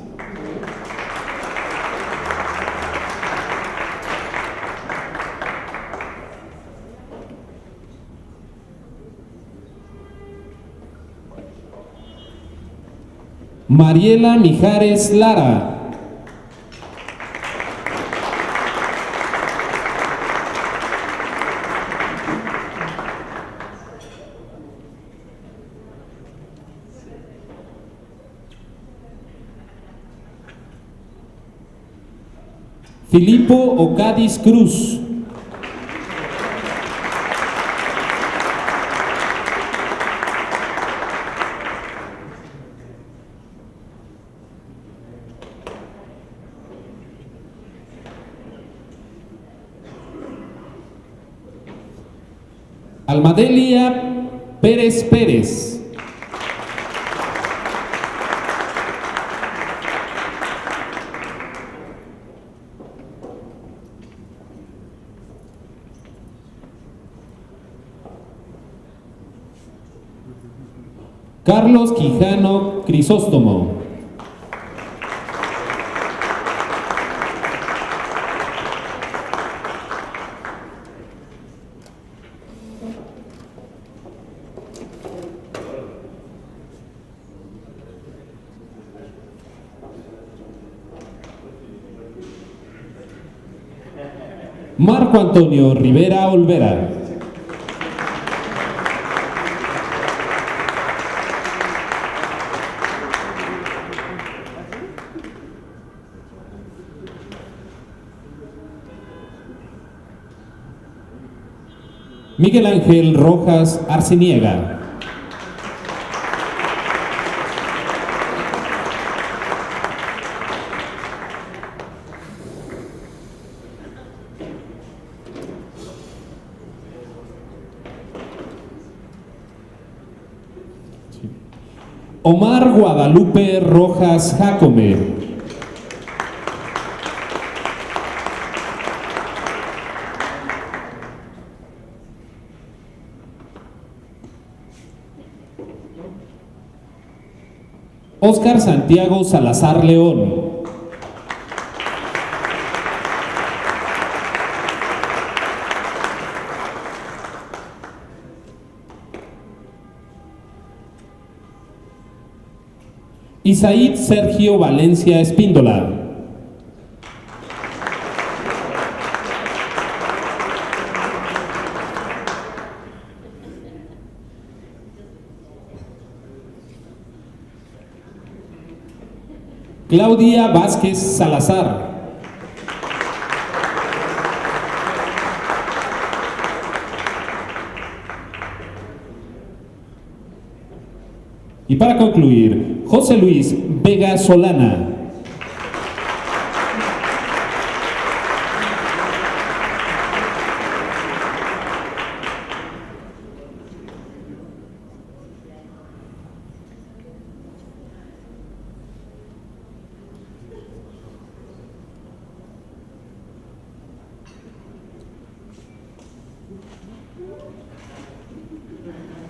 Mariela Mijares Lara. Filipo Ocadis Cruz. Almadelia Pérez Pérez. Carlos Quijano Crisóstomo. Marco Antonio Rivera Olvera. Miguel Ángel Rojas Arciniega. Omar Guadalupe Rojas Jacome. Óscar Santiago Salazar León. Isaid Sergio Valencia Espíndola. Claudia Vázquez Salazar. Y para concluir, José Luis Vega Solana.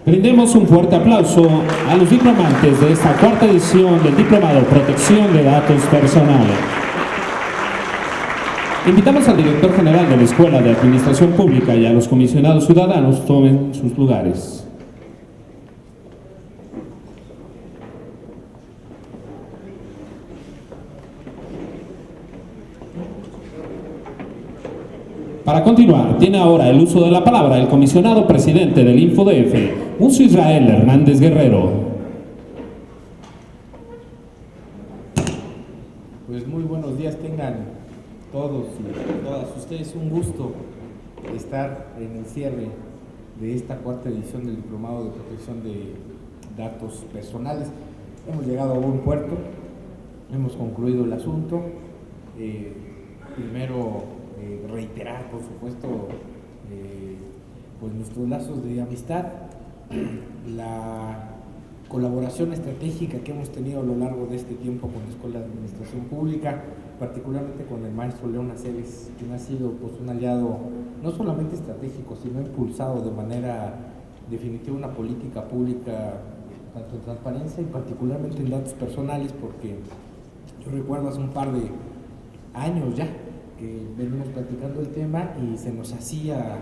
Brindemos un fuerte aplauso a los diplomantes de esta cuarta edición del Diplomado Protección de Datos Personales. Invitamos al director general de la Escuela de Administración Pública y a los comisionados ciudadanos tomen sus lugares. Para continuar, tiene ahora el uso de la palabra el comisionado presidente del InfoDF, Muncio Israel Hernández Guerrero. Pues muy buenos días tengan todos y todas ustedes. Un gusto estar en el cierre de esta cuarta edición del Diplomado de Protección de Datos Personales. Hemos llegado a buen puerto, hemos concluido el asunto. Primero, reiterar, por supuesto, pues nuestros lazos de amistad, la colaboración estratégica que hemos tenido a lo largo de este tiempo con la Escuela de Administración Pública, particularmente con el maestro León Aceves, quien ha sido pues un aliado no solamente estratégico, sino impulsado de manera definitiva una política pública tanto en transparencia y particularmente en datos personales, porque yo recuerdo hace un par de años ya que venimos platicando el tema y se nos hacía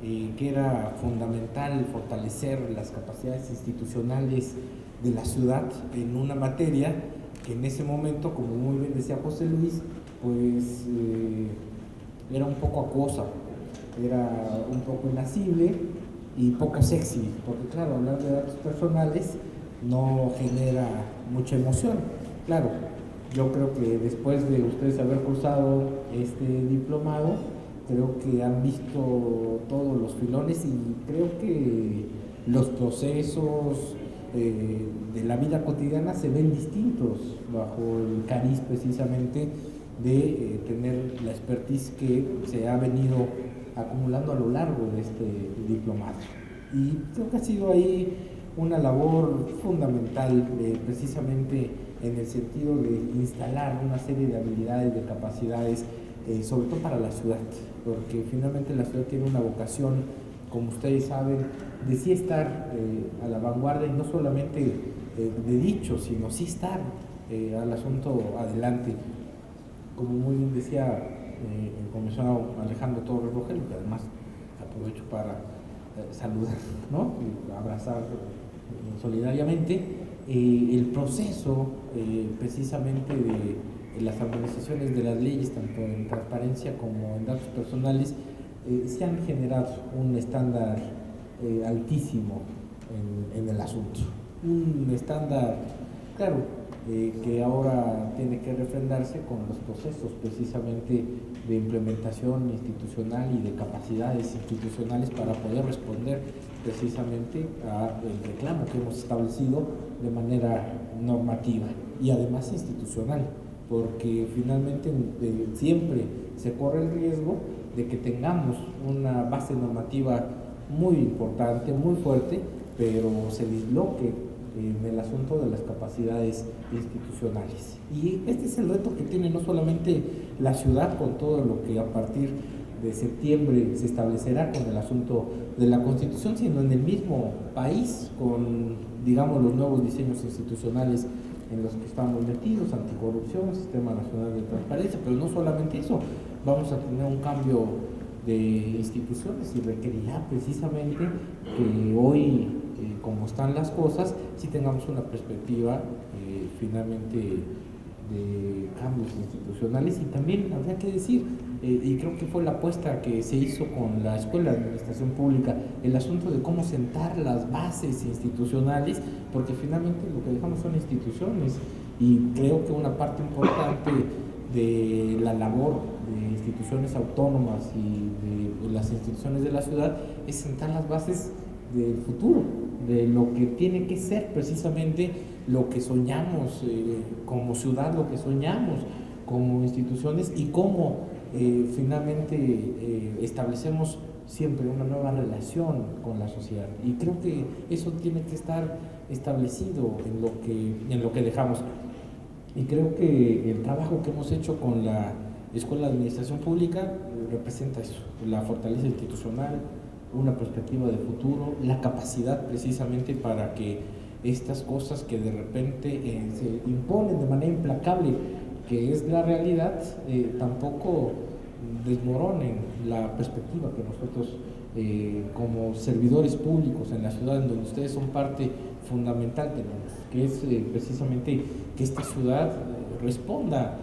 que era fundamental fortalecer las capacidades institucionales de la ciudad en una materia que en ese momento, como muy bien decía José Luis, pues era un poco acuosa, era un poco inasible y poco sexy, porque claro, hablar de datos personales no genera mucha emoción. Claro, yo creo que después de ustedes haber cursado este diplomado, creo que han visto todos los filones y creo que los procesos de la vida cotidiana se ven distintos bajo el cariz precisamente de tener la expertise que se ha venido acumulando a lo largo de este diplomado. Y creo que ha sido ahí una labor fundamental precisamente en el sentido de instalar una serie de habilidades, de capacidades, sobre todo para la ciudad, porque finalmente la ciudad tiene una vocación, como ustedes saben, de sí estar a la vanguardia y no solamente de dicho, sino sí estar al asunto adelante. Como muy bien decía el comisionado Alejandro Torres Rogelio, que además aprovecho para saludar, ¿no? Y abrazar solidariamente, el proceso precisamente de las armonizaciones de las leyes, tanto en transparencia como en datos personales, se han generado un estándar altísimo en el asunto. Un estándar, claro, que ahora tiene que refrendarse con los procesos precisamente de implementación institucional y de capacidades institucionales para poder responder precisamente al reclamo que hemos establecido de manera normativa y además institucional, porque finalmente siempre se corre el riesgo de que tengamos una base normativa muy importante, muy fuerte, pero se disloque en el asunto de las capacidades institucionales. Y este es el reto que tiene no solamente la ciudad con todo lo que a partir de septiembre se establecerá con el asunto de la Constitución, sino en el mismo país con, digamos, los nuevos diseños institucionales en los que estamos metidos, anticorrupción, Sistema Nacional de Transparencia, pero no solamente eso, vamos a tener un cambio de instituciones y requerirá precisamente que hoy, como están las cosas, sí tengamos una perspectiva finalmente de cambios institucionales. Y también habría que decir, y creo que fue la apuesta que se hizo con la Escuela de Administración Pública, el asunto de cómo sentar las bases institucionales, porque finalmente lo que dejamos son instituciones, y creo que una parte importante de la labor de instituciones autónomas y de las instituciones de la ciudad es sentar las bases del futuro, de lo que tiene que ser precisamente lo que soñamos como ciudad, lo que soñamos como instituciones y cómo finalmente establecemos siempre una nueva relación con la sociedad. Y creo que eso tiene que estar establecido en lo que dejamos. Y creo que el trabajo que hemos hecho con la Escuela de Administración Pública representa eso, la fortaleza institucional, una perspectiva de futuro, la capacidad precisamente para que estas cosas que de repente se imponen de manera implacable, que es la realidad, tampoco desmoronen la perspectiva que nosotros como servidores públicos en la ciudad, en donde ustedes son parte fundamental tenemos, que es precisamente que esta ciudad responda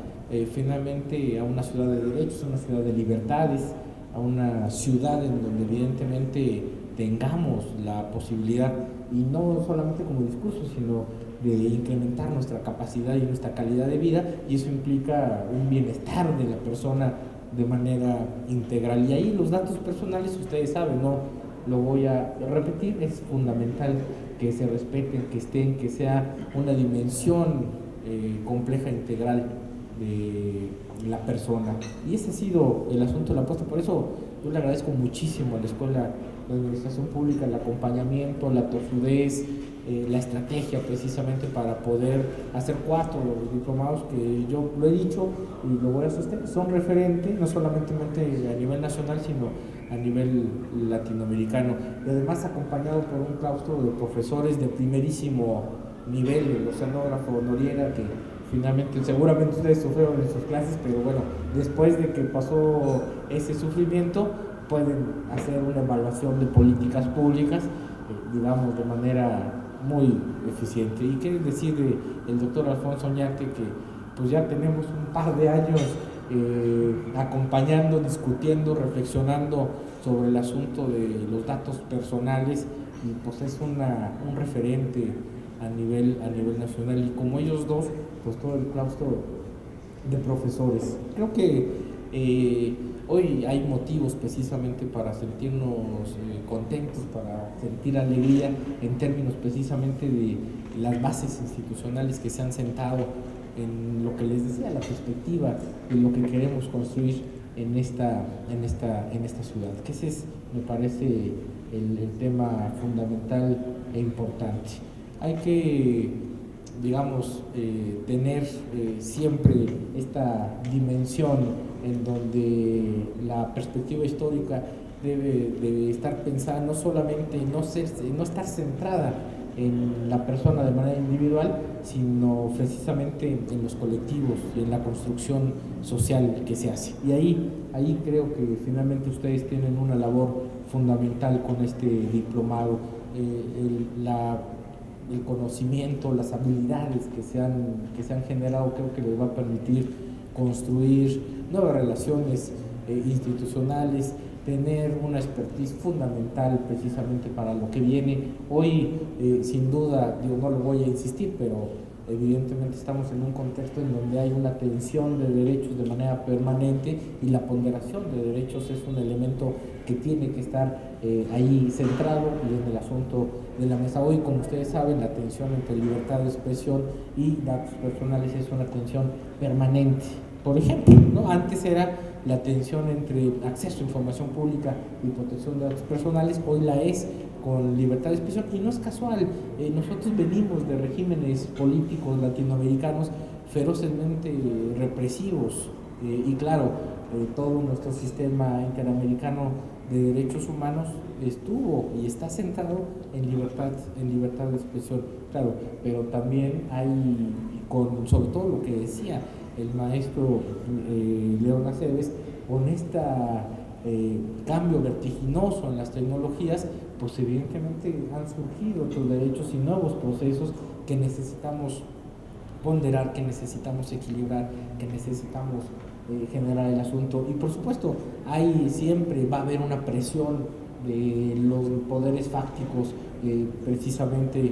finalmente a una ciudad de derechos, a una ciudad de libertades, a una ciudad en donde evidentemente tengamos la posibilidad, y no solamente como discurso, sino de incrementar nuestra capacidad y nuestra calidad de vida, y eso implica un bienestar de la persona de manera integral. Y ahí los datos personales, ustedes saben, no lo voy a repetir, es fundamental que se respeten, que estén, que sea una dimensión compleja, integral de la persona. Y ese ha sido el asunto de la apuesta. Por eso yo le agradezco muchísimo a la Escuela de Administración Pública el acompañamiento, la tosudez, la estrategia precisamente para poder hacer 4 diplomados que yo lo he dicho y lo voy a sostener, son referentes no solamente a nivel nacional, sino a nivel latinoamericano, y además acompañado por un claustro de profesores de primerísimo nivel, el oceanógrafo Noriega, que finalmente seguramente ustedes sufrieron en sus clases, pero bueno, después de que pasó ese sufrimiento pueden hacer una evaluación de políticas públicas, digamos, de manera muy eficiente. ¿Y qué decir del doctor Alfonso Oñate, que pues ya tenemos un par de años acompañando, discutiendo, reflexionando sobre el asunto de los datos personales, y pues es un referente a nivel nacional, y como ellos dos, pues todo el claustro de profesores. Creo que hoy hay motivos precisamente para sentirnos contentos, para sentir alegría en términos precisamente de las bases institucionales que se han sentado en lo que les decía, la perspectiva de lo que queremos construir en esta ciudad, que ese es, me parece, el tema fundamental e importante. Hay que, digamos, tener siempre esta dimensión en donde la perspectiva histórica debe estar pensada no solamente, no estar centrada en la persona de manera individual, sino precisamente en los colectivos y en la construcción social que se hace. Y ahí creo que finalmente ustedes tienen una labor fundamental con este diplomado. El conocimiento, las habilidades que se han generado, creo que les va a permitir construir nuevas relaciones institucionales, tener una expertise fundamental precisamente para lo que viene. Hoy, sin duda, no lo voy a insistir, pero evidentemente estamos en un contexto en donde hay una tensión de derechos de manera permanente, y la ponderación de derechos es un elemento que tiene que estar ahí centrado y en el asunto de la mesa. Hoy, como ustedes saben, la tensión entre libertad de expresión y datos personales es una tensión permanente. Por ejemplo, ¿no? Antes era la tensión entre acceso a información pública y protección de datos personales, hoy la es con libertad de expresión, y no es casual. Nosotros venimos de regímenes políticos latinoamericanos ferozmente represivos, y claro, todo nuestro sistema interamericano de derechos humanos estuvo y está centrado en libertad de expresión, claro, pero también hay, sobre todo lo que decía el maestro León Aceves, con este cambio vertiginoso en las tecnologías, pues evidentemente han surgido otros derechos y nuevos procesos que necesitamos ponderar, que necesitamos equilibrar, que necesitamos generar el asunto. Y por supuesto, siempre va a haber una presión de los poderes fácticos, precisamente,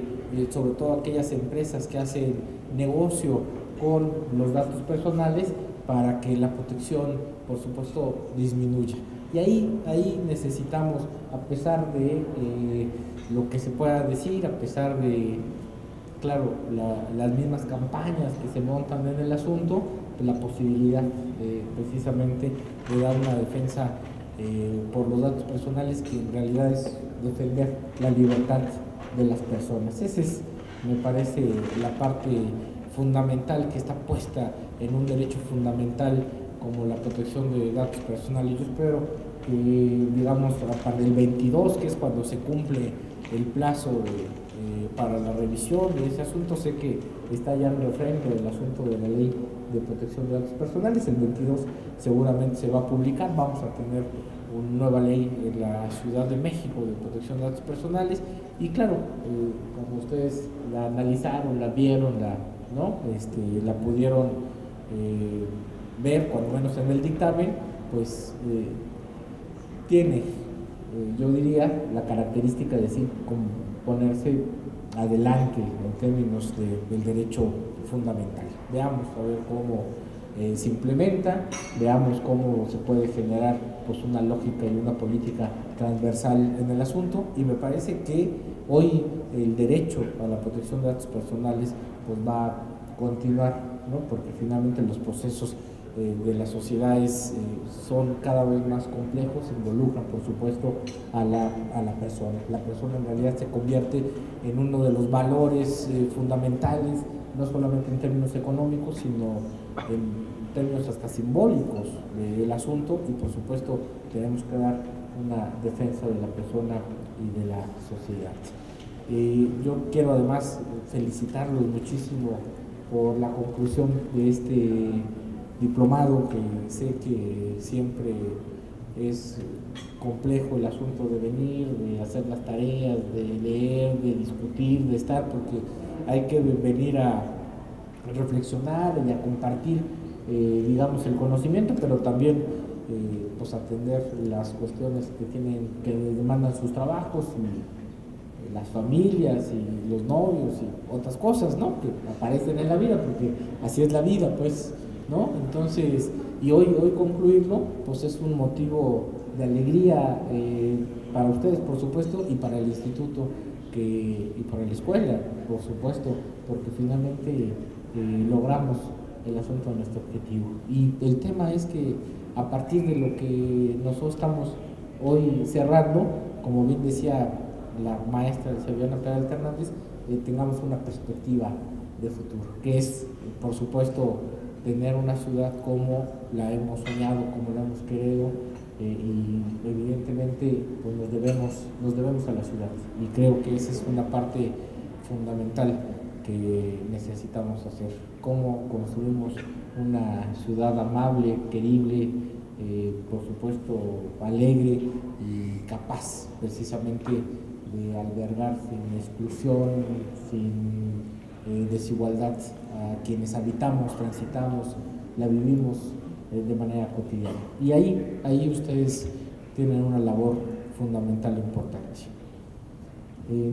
sobre todo aquellas empresas que hacen negocio con los datos personales, para que la protección, por supuesto, disminuya. Y ahí necesitamos, a pesar de lo que se pueda decir, a pesar de, claro, las mismas campañas que se montan en el asunto, la posibilidad precisamente de dar una defensa por los datos personales, que en realidad es defender la libertad de las personas. Esa es, me parece, la parte fundamental que está puesta en un derecho fundamental como la protección de datos personales. Yo espero que, digamos, para el 22, que es cuando se cumple el plazo para la revisión de ese asunto, sé que está ya en refrendo el asunto de la ley de protección de datos personales, el 22 seguramente se va a publicar, vamos a tener una nueva ley en la Ciudad de México de protección de datos personales, y claro, como ustedes la analizaron, la vieron, la pudieron ver, cuando menos en el dictamen, pues tiene, yo diría, la característica de sí ponerse adelante en términos del derecho fundamental. Veamos a ver cómo se implementa, veamos cómo se puede generar pues una lógica y una política transversal en el asunto, y me parece que hoy el derecho a la protección de datos personales pues va a continuar, ¿no? Porque finalmente los procesos de las sociedades son cada vez más complejos, involucran por supuesto a la persona. La persona en realidad se convierte en uno de los valores fundamentales, no solamente en términos económicos, sino en términos hasta simbólicos del asunto, y por supuesto tenemos que dar una defensa de la persona y de la sociedad. Yo quiero además felicitarlos muchísimo por la conclusión de este diplomado, que sé que siempre es complejo el asunto de venir, de hacer las tareas, de leer, de discutir, de estar, porque hay que venir a reflexionar y a compartir, digamos, el conocimiento, pero también pues atender las cuestiones que demandan sus trabajos y las familias y los novios y otras cosas, ¿no? Que aparecen en la vida, porque así es la vida, pues, ¿no? Entonces, y hoy concluirlo, pues es un motivo de alegría para ustedes, por supuesto, y para el instituto y para la escuela, por supuesto, porque finalmente logramos el asunto de nuestro objetivo. Y el tema es que a partir de lo que nosotros estamos hoy cerrando, como bien decía la maestra Silviana Peralta Hernández, tengamos una perspectiva de futuro, que es, por supuesto, tener una ciudad como la hemos soñado, como la hemos querido, y evidentemente pues nos debemos a la ciudad, y creo que esa es una parte fundamental que necesitamos hacer, cómo construimos una ciudad amable, querible, por supuesto alegre y capaz precisamente de albergar sin exclusión, sin desigualdad a quienes habitamos, transitamos, la vivimos de manera cotidiana. Y ahí ustedes tienen una labor fundamental e importante.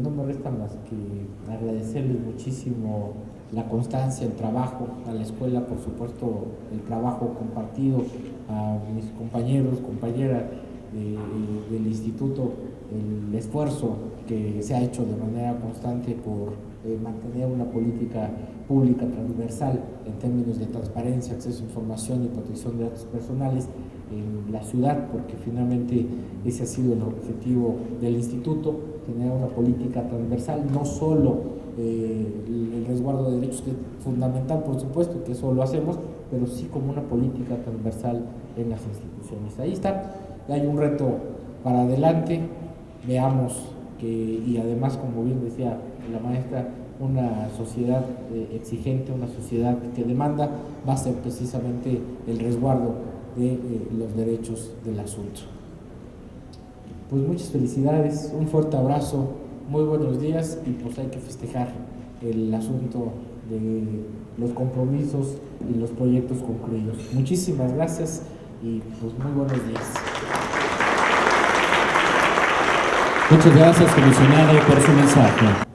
No me resta más que agradecerles muchísimo la constancia, el trabajo, a la escuela, por supuesto, el trabajo compartido, a mis compañeros, compañeras del instituto, el esfuerzo que se ha hecho de manera constante por mantener una política pública transversal en términos de transparencia, acceso a información y protección de datos personales en la ciudad, porque finalmente ese ha sido el objetivo del instituto, tener una política transversal, no solo el resguardo de derechos, que es fundamental, por supuesto, que eso lo hacemos, pero sí como una política transversal en las instituciones. Ahí está, hay un reto para adelante, veamos y además, como bien decía la maestra, una sociedad exigente, una sociedad que demanda, va a ser precisamente el resguardo de los derechos del asunto. Pues muchas felicidades, un fuerte abrazo, muy buenos días, y pues hay que festejar el asunto de los compromisos y los proyectos concluidos. Muchísimas gracias y pues muy buenos días. Muchas gracias, comisionado, por su mensaje.